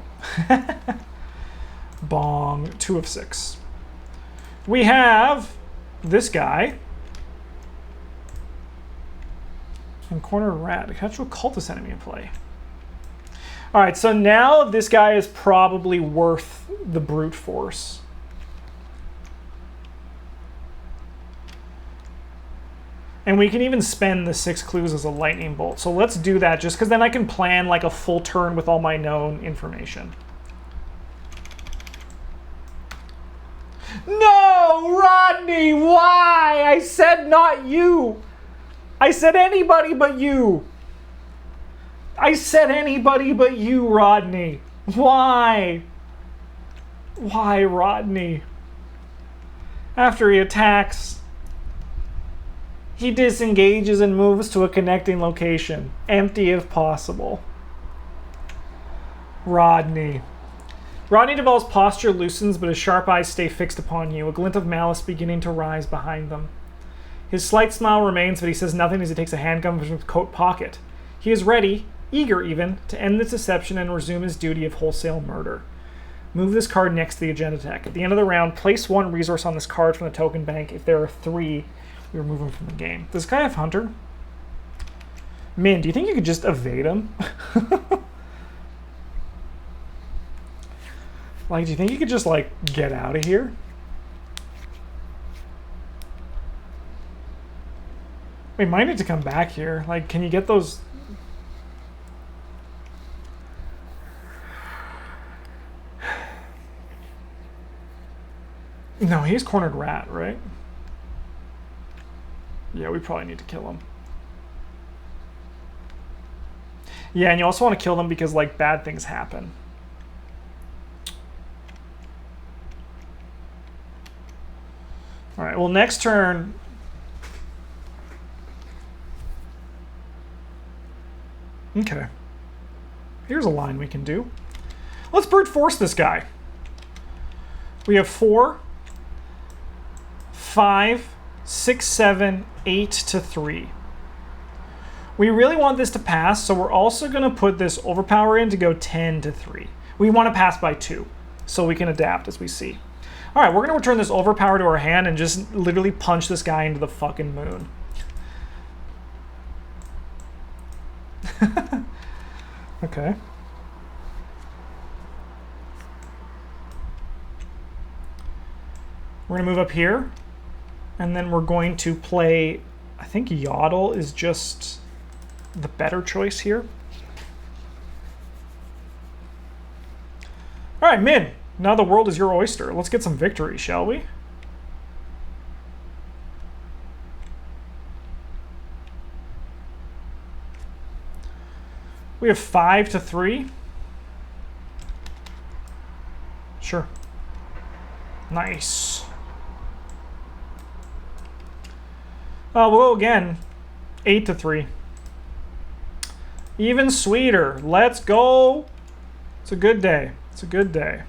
Speaker 1: Bong, 2 of 6. We have this guy. And Corner Rat, a Perpetual Cultist enemy in play. All right, so now this guy is probably worth the brute force. And we can even spend the 6 clues as a lightning bolt. So let's do that just because then I can plan like a full turn with all my known information. No, Rodney, why? I said not you. I said anybody but you. I said anybody but you, Rodney. Why? Why, Rodney? After he attacks, he disengages and moves to a connecting location, empty if possible. Rodney. Rodney Duvall's posture loosens, but his sharp eyes stay fixed upon you, a glint of malice beginning to rise behind them. His slight smile remains, but he says nothing as he takes a handgun from his coat pocket. He is ready, eager even, to end this deception and resume his duty of wholesale murder. Move this card next to the agenda deck. At the end of the round, place 1 resource on this card from the token bank. If there are 3, we remove him from the game. Does this guy have Hunter? Minh, do you think you could just evade him? Like, do you think you could just, like, get out of here? We might need to come back here. Like, can you get those? No, he's Cornered Rat, right? Yeah, we probably need to kill him. Yeah, and you also want to kill them because, like, bad things happen. All right, well, next turn... Okay. Here's a line we can do. Let's brute force this guy. We have 4, 5, 6, 7, 8 to 3. We really want this to pass, so we're also going to put this overpower in to go 10 to 3. We want to pass by 2. so we can adapt as we see. All right, we're going to return this overpower to our hand and just literally punch this guy into the fucking moon. Okay. We're going to move up here, and then we're going to play, I think Yodel is just the better choice here. All right, Minh, now the world is your oyster. Let's get some victory, shall we? We have 5-3. Sure. Nice. Well, again, 8-3. Even sweeter. Let's go. It's a good day. It's a good day.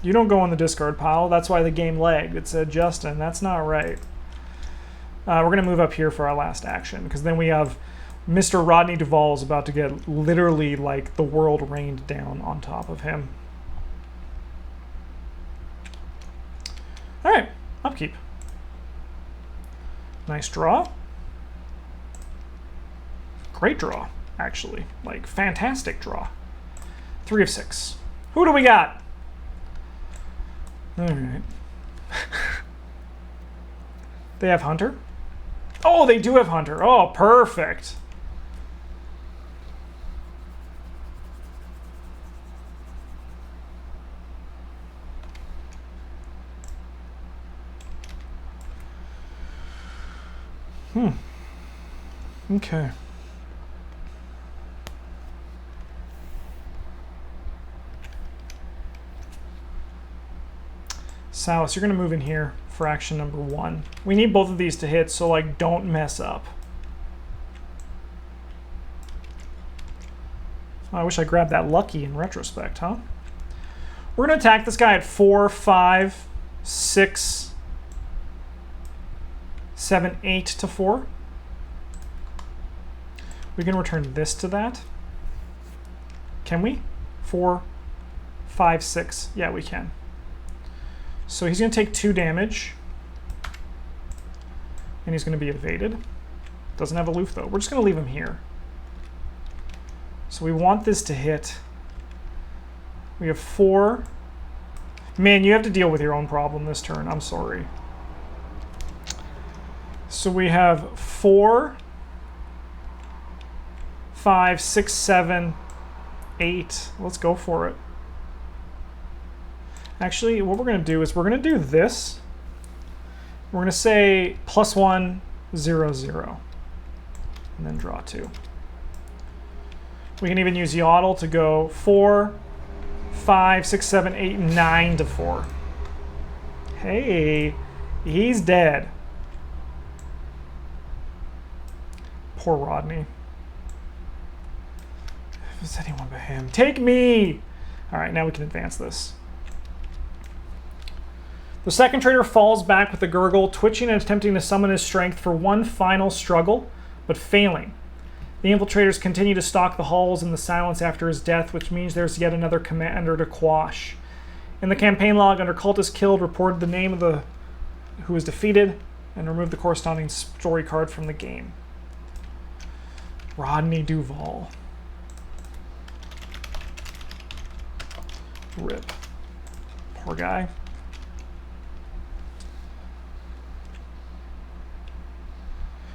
Speaker 1: You don't go in the discard pile. That's why the game lagged. It said, Justin, that's not right. We're going to move up here for our last action, because then we have Mr. Rodney Duval is about to get literally like the world rained down on top of him. All right, upkeep. Nice draw. Great draw, actually. Like, fantastic draw. 3 of 6. Who do we got? All right. They have Hunter? Oh, they do have Hunter. Oh, perfect. Okay. Silas, you're going to move in here for action number 1. We need both of these to hit, so like don't mess up. Oh, I wish I grabbed that lucky in retrospect, huh? We're going to attack this guy at 4, 5, 6, 7, 8 to 4. We can return this to that. Can we? 4, 5, 6. Yeah, we can. So he's going to take 2 damage. And he's going to be evaded. Doesn't have aloof, though. We're just going to leave him here. So we want this to hit. We have 4. Man, you have to deal with your own problem this turn. I'm sorry. So we have 4, 5, 6, 7, 8. Let's go for it. Actually, what we're going to do is we're going to do this. We're going to say +1, 0, 0. And then draw 2. We can even use Yodel to go 4, 5, 6, 7, 8, 9 to 4. Hey, he's dead. Poor Rodney. If it's anyone but him. Take me! All right, now we can advance this. The second trader falls back with the gurgle, twitching and attempting to summon his strength for one final struggle, but failing. The infiltrators continue to stalk the halls in the silence after his death, which means there's yet another commander to quash. In the campaign log, under cultist killed, reported the name of the who was defeated and removed the corresponding story card from the game. Rodney Duval. Rip. Poor guy.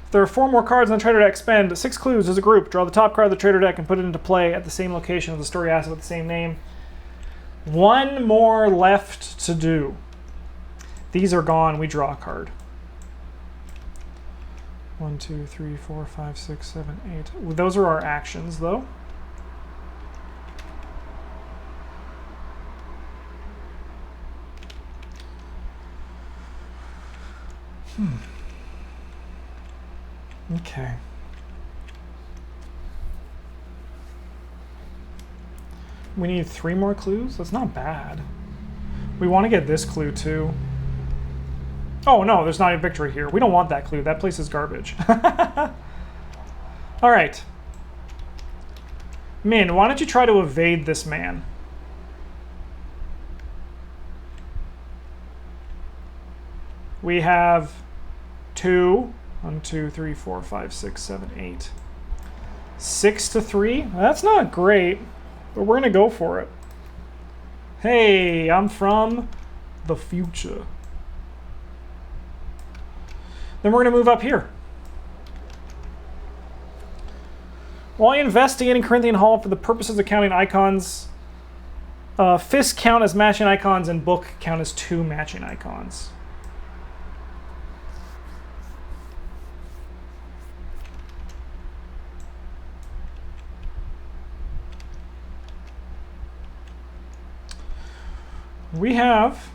Speaker 1: If there are 4 more cards on the trader deck, spend 6 clues as a group. Draw the top card of the trader deck and put it into play at the same location of the story asset with the same name. 1 more left to do. These are gone. We draw a card. 1, 2, 3, 4, 5, 6, 7, 8. Those are our actions, though. Okay. We need 3 more clues? That's not bad. We want to get this clue, too. Oh, no, there's not a victory here. We don't want that clue. That place is garbage. All right. Minh, why don't you try to evade this man? We have 2. 1, 2, 3, 4, 5, 6, 7, 8. 6 to 3. That's not great, but we're gonna go for it. Hey, I'm from the future. Then we're gonna move up here. While investigating Corinthian Hall for the purposes of counting icons, fists count as matching icons and book count as 2 matching icons. We have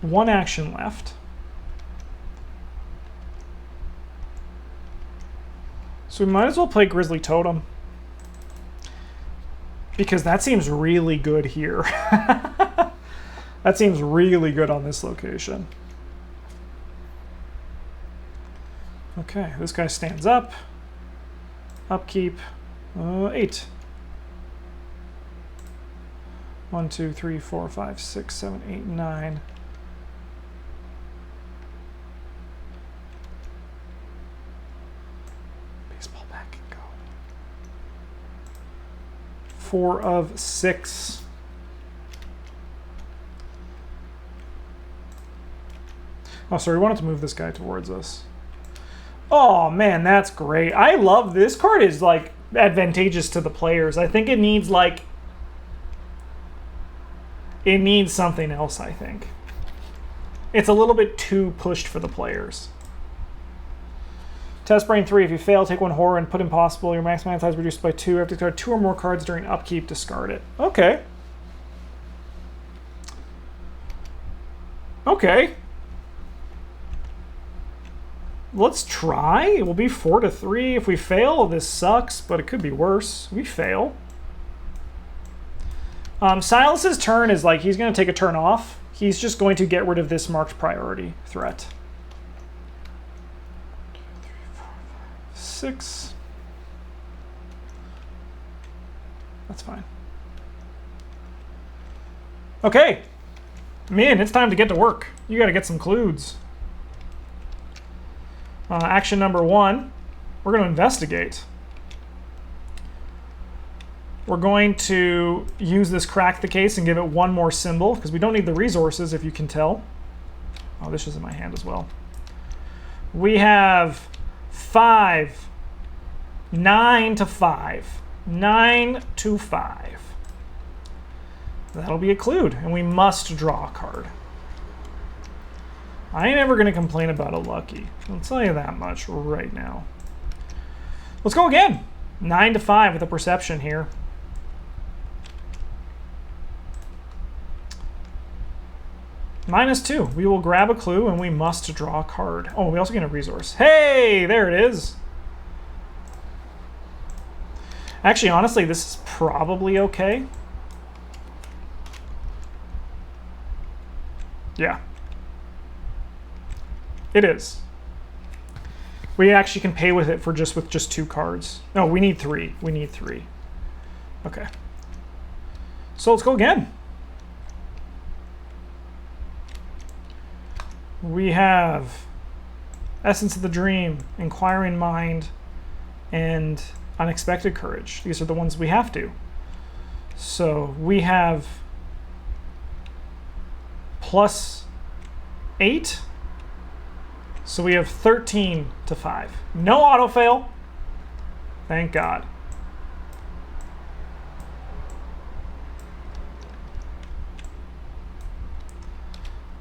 Speaker 1: 1 action left. So we might as well play Grizzly Totem. Because that seems really good here. That seems really good on this location. Okay, this guy stands up. Upkeep. 8. 1, 2, 3, 4, 5, 6, 7, 8, 9. Baseball bat can go. 4 of 6. Oh, sorry, we wanted to move this guy towards us. Oh, man, that's great. I love this card. Is like advantageous to the players. I think it needs like... It needs something else, I think. It's a little bit too pushed for the players. Test Brain 3. If you fail, take 1 horror and put impossible. Your max mana size reduced by 2. After discard 2 or more cards during upkeep, discard it. Okay. Okay. Let's try. It will be 4 to 3. If we fail, this sucks, but it could be worse. We fail. Silas's turn is like, he's going to take a turn off. He's just going to get rid of this marked priority threat. 2, 3, 4, 5, 6. That's fine. Okay. Min, it's time to get to work. You got to get some clues. Action number 1, we're going to investigate. We're going to use this crack the case and give it 1 more symbol, because we don't need the resources, if you can tell. Oh, this is in my hand as well. We have 5. 9 to 5. 9 to 5. That'll be a clue, and we must draw a card. I ain't ever going to complain about a lucky. I'll tell you that much right now. Let's go again. 9 to 5 with a perception here. -2. We will grab a clue and we must draw a card. Oh, we also get a resource. Hey, there it is. Actually, honestly, this is probably okay. Yeah. It is. We actually can pay with it for just 2 cards. No, we need 3. We need 3. Okay. So let's go again. We have Essence of the Dream, Inquiring Mind, and Unexpected Courage. These are the ones we have to. So we have +8. So we have 13 to 5. No auto fail. Thank God.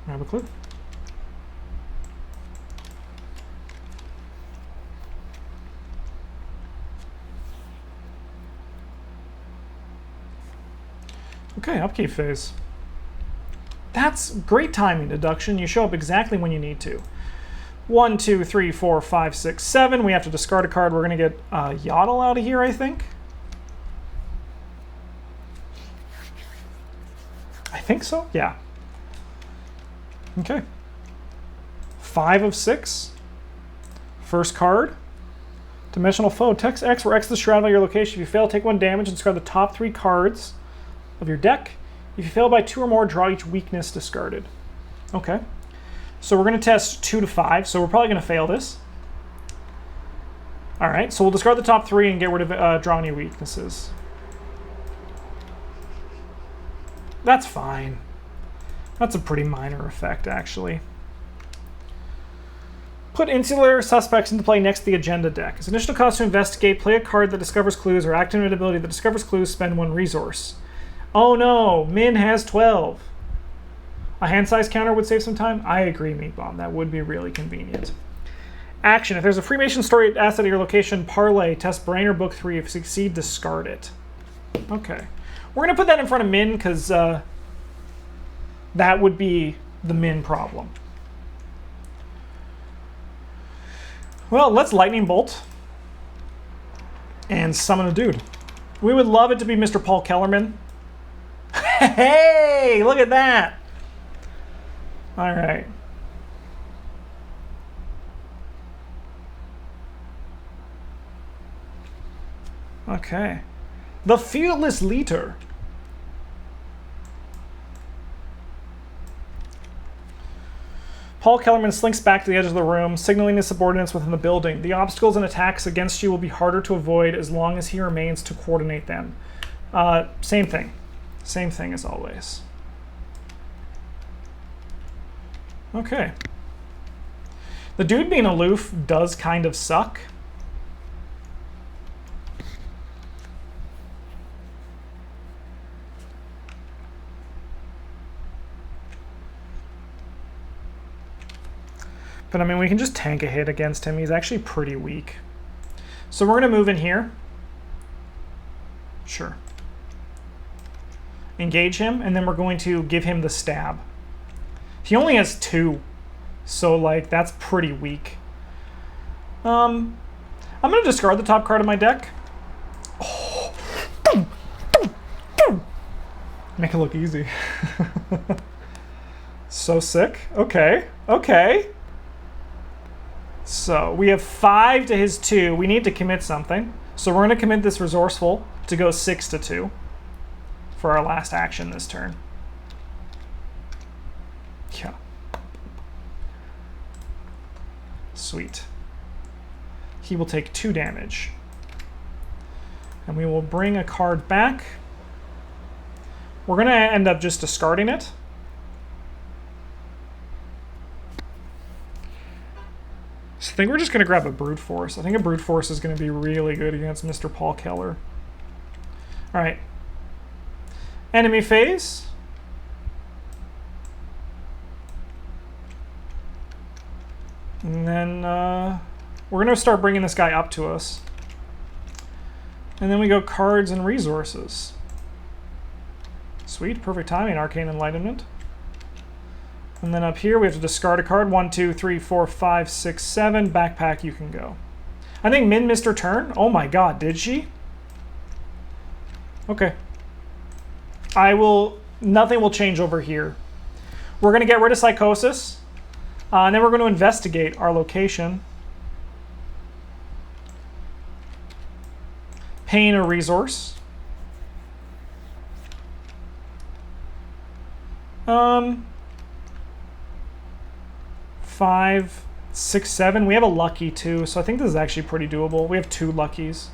Speaker 1: Grab a clue. Okay, upkeep phase. That's great timing deduction. You show up exactly when you need to. 1, 2, 3, 4, 5, 6, 7. We have to discard a card. We're going to get Yaddle out of here, I think. I think so. Yeah. Okay. 5 of 6. First card. Dimensional Foe. Text X, where X is the shroud of your location. If you fail, take 1 damage and discard the top 3 cards of your deck. If you fail by 2 or more, draw each weakness discarded. Okay. So we're going to test 2 to 5, so we're probably going to fail this. All right, so we'll discard the top 3 and get rid of draw any weaknesses. That's fine. That's a pretty minor effect, actually. Put insular suspects into play next to the agenda deck. As additional cost to investigate, play a card that discovers clues or activate an ability that discovers clues, spend 1 resource. Oh no, Minh has 12. A hand size counter would save some time? I agree, Meat Bomb. That would be really convenient. Action. If there's a Freemason story asset at your location, parlay, test brain or book 3. If you succeed, discard it. Okay. We're going to put that in front of Minh because that would be the Minh problem. Well, let's Lightning Bolt and summon a dude. We would love it to be Mr. Paul Kellerman. Hey, look at that. All right. Okay. The Fearless Leader. Paul Kellerman slinks back to the edge of the room, signaling his subordinates within the building. The obstacles and attacks against you will be harder to avoid as long as he remains to coordinate them. Same thing. Same thing as always. Okay. The dude being aloof does kind of suck. But I mean, we can just tank a hit against him. He's actually pretty weak. So we're going to move in here. Sure. Engage him, and then we're going to give him the stab. He only has 2, so like that's pretty weak. I'm going to discard the top card of my deck. Oh. Make it look easy. So sick. Okay. Okay. So we have 5 to his 2. We need to commit something. So we're going to commit this Resourceful to go 6 to 2 for our last action this turn. Yeah. Sweet. He will take 2 damage. And we will bring a card back. We're going to end up just discarding it. So I think we're just going to grab a Brute Force. I think a Brute Force is going to be really good against Mr. Paul Keller. All right. Enemy phase. And then we're going to start bringing this guy up to us. And then we go cards and resources. Sweet, perfect timing, Arcane Enlightenment. And then up here we have to discard a card. 1, 2, 3, 4, 5, 6, 7. Backpack, you can go. I think Minh missed her turn. Oh my god, did she? Okay. Nothing will change over here. We're going to get rid of Psychosis. And then we're going to investigate our location. Paying a resource. 5, 6, 7. We have a lucky too, so I think this is actually pretty doable. We have 2 luckies.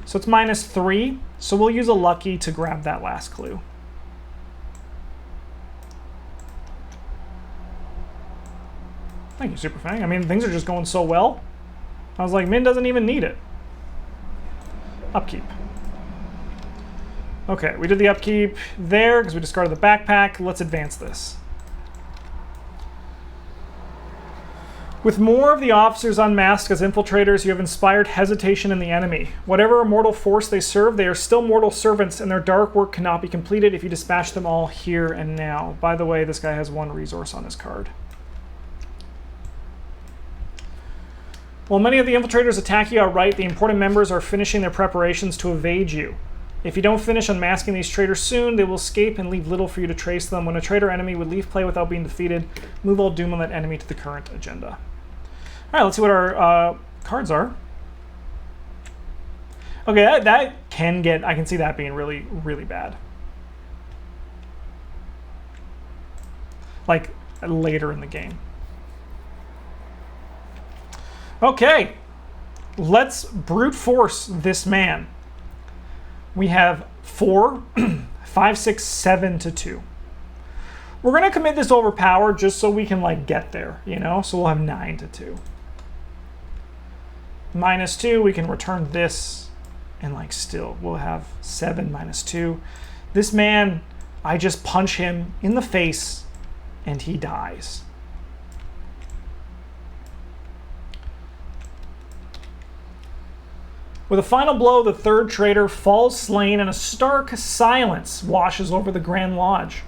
Speaker 1: So it's -3, so we'll use a lucky to grab that last clue. Thank you, Super Fang. I mean, things are just going so well. I was like, Minh doesn't even need it. Upkeep. Okay, we did the upkeep there because we discarded the backpack. Let's advance this. With more of the officers unmasked as infiltrators, you have inspired hesitation in the enemy. Whatever immortal force they serve, they are still mortal servants, and their dark work cannot be completed if you dispatch them all here and now. By the way, this guy has 1 resource on his card. While many of the infiltrators attack you outright, the important members are finishing their preparations to evade you. If you don't finish unmasking these traitors soon, they will escape and leave little for you to trace them. When a traitor enemy would leave play without being defeated, move all doom on that enemy to the current agenda. All right, let's see what our cards are. Okay, that can get, I can see that being really, really bad. Like, later in the game. Okay, let's brute force this man. We have 4, 5, 6, 7 to 2. We're going to commit this to overpower just so we can, like, get there, you know? So we'll have 9 to 2. -2, we can return this, and, like, still, we'll have 7 -2. This man, I just punch him in the face, and he dies. With a final blow, the third traitor falls slain, and a stark silence washes over the Grand Lodge.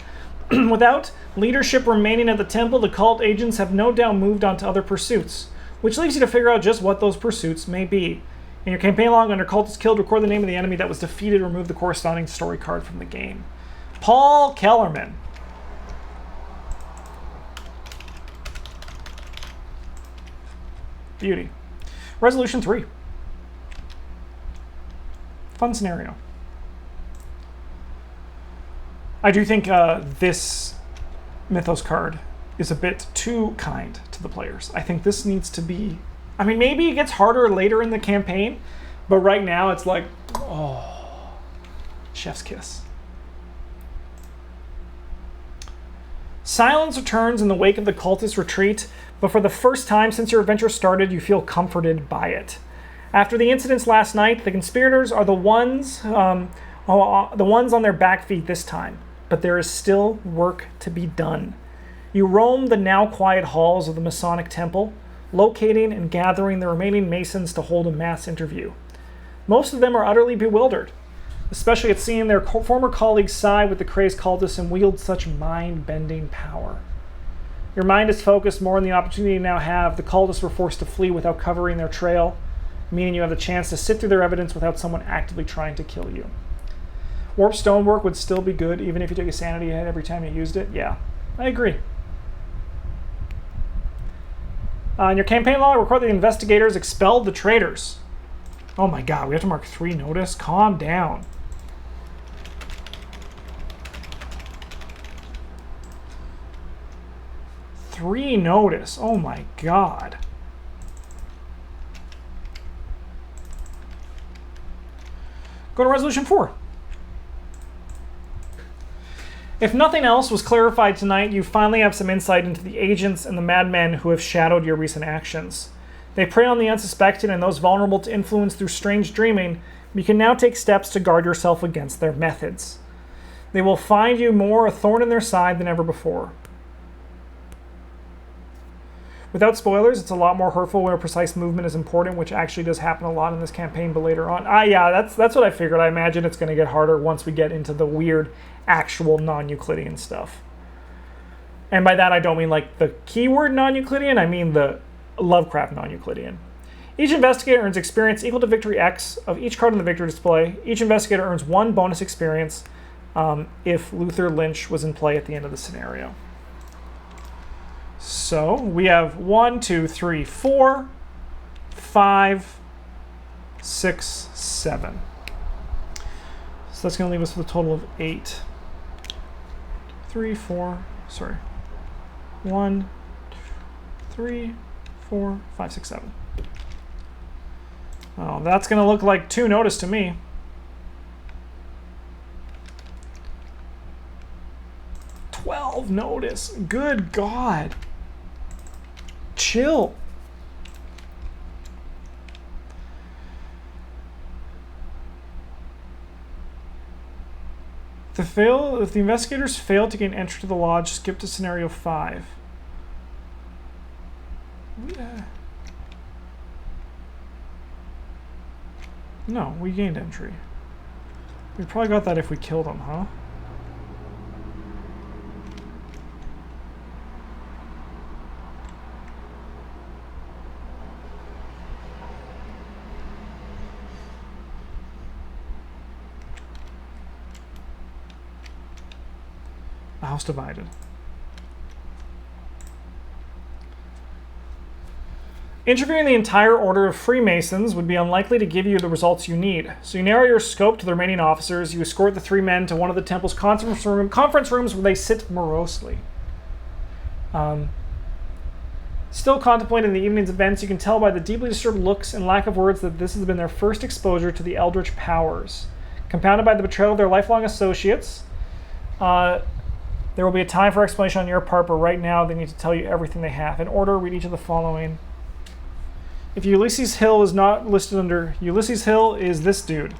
Speaker 1: Without leadership remaining at the temple, the cult agents have no doubt moved on to other pursuits, which leaves you to figure out just what those pursuits may be. In your campaign log, under Cult is Killed, record the name of the enemy that was defeated, remove the corresponding story card from the game. Paul Kellerman. Beauty. Resolution 3. Fun scenario. I do think this Mythos card is a bit too kind to the players. I think this needs to be... I mean, maybe it gets harder later in the campaign, but right now it's like, oh, chef's kiss. Silence returns in the wake of the cultist retreat, but for the first time since your adventure started, you feel comforted by it. After the incidents last night, the conspirators are the ones on their back feet this time, but there is still work to be done. You roam the now quiet halls of the Masonic Temple, locating and gathering the remaining Masons to hold a mass interview. Most of them are utterly bewildered, especially at seeing their former colleagues side with the crazed cultists and wield such mind-bending power. Your mind is focused more on the opportunity you now have. The cultists were forced to flee without covering their trail, meaning you have the chance to sit through their evidence without someone actively trying to kill you. Warp stonework would still be good, even if you took a sanity hit every time you used it. Yeah, I agree. In your campaign log, record that the investigators expelled the traitors. Oh my god, we have to mark 3 notice? Calm down. Three notice. Oh my god. Go to Resolution 4. If nothing else was clarified tonight, you finally have some insight into the agents and the madmen who have shadowed your recent actions. They prey on the unsuspecting and those vulnerable to influence through strange dreaming, but you can now take steps to guard yourself against their methods. They will find you more a thorn in their side than ever before. Without spoilers, it's a lot more hurtful where precise movement is important, which actually does happen a lot in this campaign, but later on. Yeah, that's what I figured. I imagine it's going to get harder once we get into the weird, actual non-Euclidean stuff. And by that, I don't mean like the keyword non-Euclidean, I mean the Lovecraft non-Euclidean. Each investigator earns experience equal to victory X of each card in the victory display. Each investigator earns 1 bonus experience if Luther Lynch was in play at the end of the scenario. So we have 1, 2, 3, 4, 5, 6, 7. So that's going to leave us with a total of 8. 3, 4, sorry. 1, 2, 3, 4, 5, 6, 7. Oh, that's going to look like 2 notice to me. Notice. Good God. Chill. If the investigators fail to gain entry to the lodge, skip to scenario 5. No, we gained entry. We probably got that if we killed them, huh? House divided. Interviewing the entire order of Freemasons would be unlikely to give you the results you need, so you narrow your scope to the remaining officers. You escort the 3 men to one of the temple's conference rooms where they sit morosely. Still contemplating the evening's events, you can tell by the deeply disturbed looks and lack of words that this has been their first exposure to the eldritch powers. Compounded by the betrayal of their lifelong associates, there will be a time for explanation on your part, but right now they need to tell you everything they have. In order, read each of the following. If Ulysses Hill is not listed under... Ulysses Hill is this dude.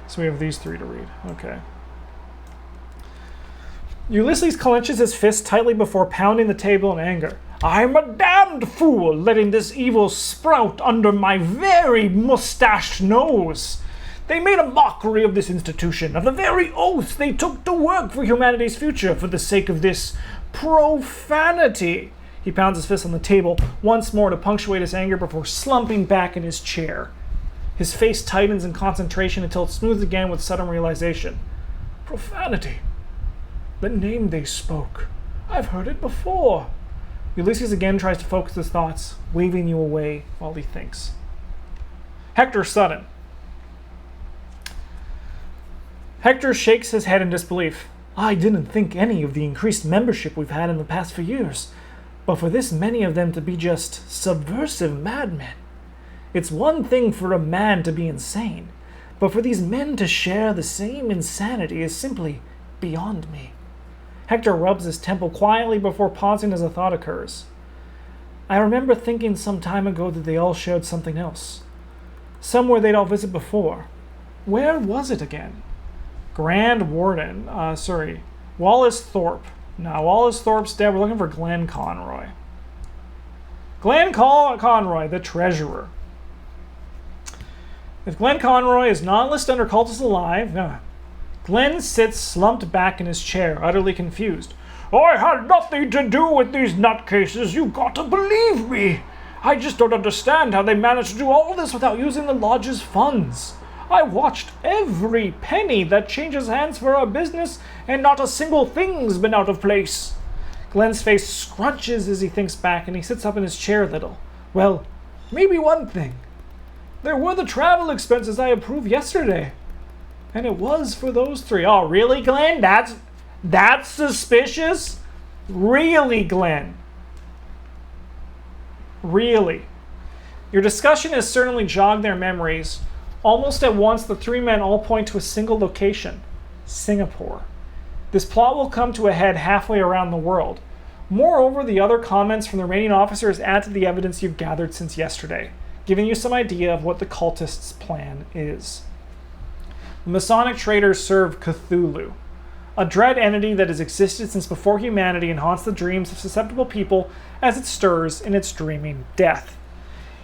Speaker 1: So we have these three to read. Okay. Ulysses clenches his fist tightly before pounding the table in anger. I'm a damned fool, letting this evil sprout under my very mustached nose. They made a mockery of this institution, of the very oath they took to work for humanity's future for the sake of this profanity. He pounds his fist on the table once more to punctuate his anger before slumping back in his chair. His face tightens in concentration until it smooths again with sudden realization. Profanity. The name they spoke. I've heard it before. Ulysses again tries to focus his thoughts, waving you away while he thinks. Hector Sudden. Hector shakes his head in disbelief. I didn't think any of the increased membership we've had in the past few years, but for this many of them to be just subversive madmen. It's one thing for a man to be insane, but for these men to share the same insanity is simply beyond me. Hector rubs his temple quietly before pausing as a thought occurs. I remember thinking some time ago that they all shared something else. Somewhere they'd all visit before. Where was it again? Grand Warden. Wallace Thorpe. No, Wallace Thorpe's dead. We're looking for Glenn Conroy. Glenn Conroy, the treasurer. If Glenn Conroy is not listed under cultists alive, Glenn sits slumped back in his chair, utterly confused. I had nothing to do with these nutcases, you got to believe me. I just don't understand how they managed to do all this without using the lodge's funds. I watched every penny that changes hands for our business, and not a single thing's been out of place. Glenn's face scrunches as he thinks back, and he sits up in his chair a little. Well, maybe one thing. There were the travel expenses I approved yesterday. And it was for those three. Oh, really, Glenn? That's suspicious? Really, Glenn? Really? Your discussion has certainly jogged their memories. Almost at once, the three men all point to a single location, Singapore. This plot will come to a head halfway around the world. Moreover, the other comments from the remaining officers add to the evidence you've gathered since yesterday, giving you some idea of what the cultists' plan is. The Masonic traders serve Cthulhu, a dread entity that has existed since before humanity and haunts the dreams of susceptible people as it stirs in its dreaming death.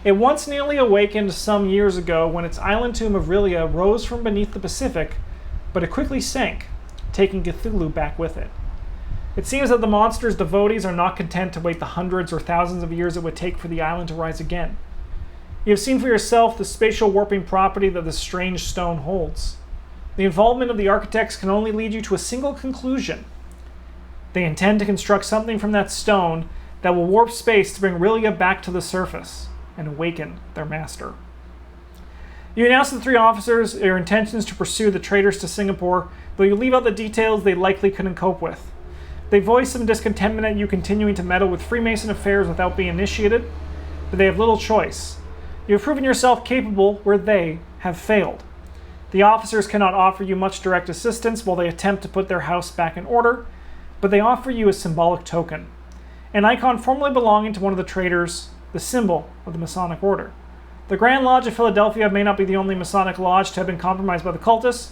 Speaker 1: It once nearly awakened some years ago when its island tomb of Rilia rose from beneath the Pacific, but it quickly sank, taking Cthulhu back with it. It seems that the monster's devotees are not content to wait the hundreds or thousands of years it would take for the island to rise again. You have seen for yourself the spatial warping property that this strange stone holds. The involvement of the architects can only lead you to a single conclusion. They intend to construct something from that stone that will warp space to bring Rilia back to the surface and awaken their master. You announce to the three officers your intentions to pursue the traders to Singapore, though you leave out the details they likely couldn't cope with. They voice some discontentment at you continuing to meddle with Freemason affairs without being initiated, but they have little choice. You have proven yourself capable where they have failed. The officers cannot offer you much direct assistance while they attempt to put their house back in order, but they offer you a symbolic token, an icon formerly belonging to one of the traders, the symbol of the Masonic Order. The Grand Lodge of Philadelphia may not be the only Masonic lodge to have been compromised by the cultists,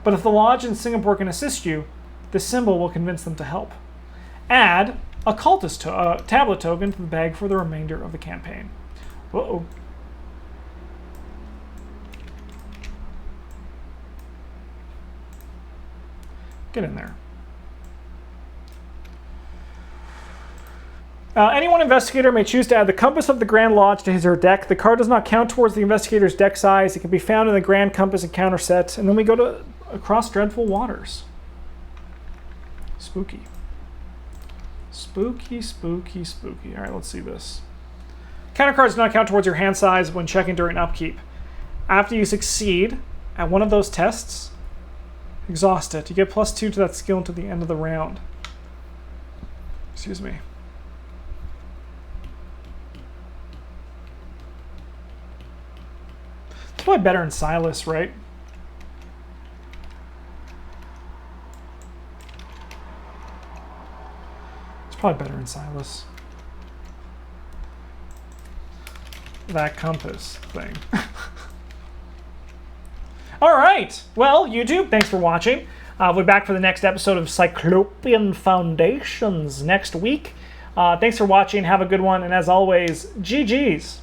Speaker 1: but if the lodge in Singapore can assist you, this symbol will convince them to help. Add a cultist tablet token to the bag for the remainder of the campaign. Uh-oh. Get in there. Any one investigator may choose to add the compass of the Grand Lodge to his or her deck. The card does not count towards the investigator's deck size. It can be found in the Grand Compass encounter set. And then we go to Across Dreadful Waters. Spooky. Spooky, spooky, spooky. All right, let's see this. Counter cards do not count towards your hand size when checking during upkeep. After you succeed at one of those tests, exhaust it. You get +2 to that skill until the end of the round. Excuse me. probably better in Silas, right? It's probably better in Silas. That compass thing. All right. Well, YouTube, thanks for watching. We'll be back for the next episode of Cyclopean Foundations next week. Thanks for watching. Have a good one. And as always, GG's.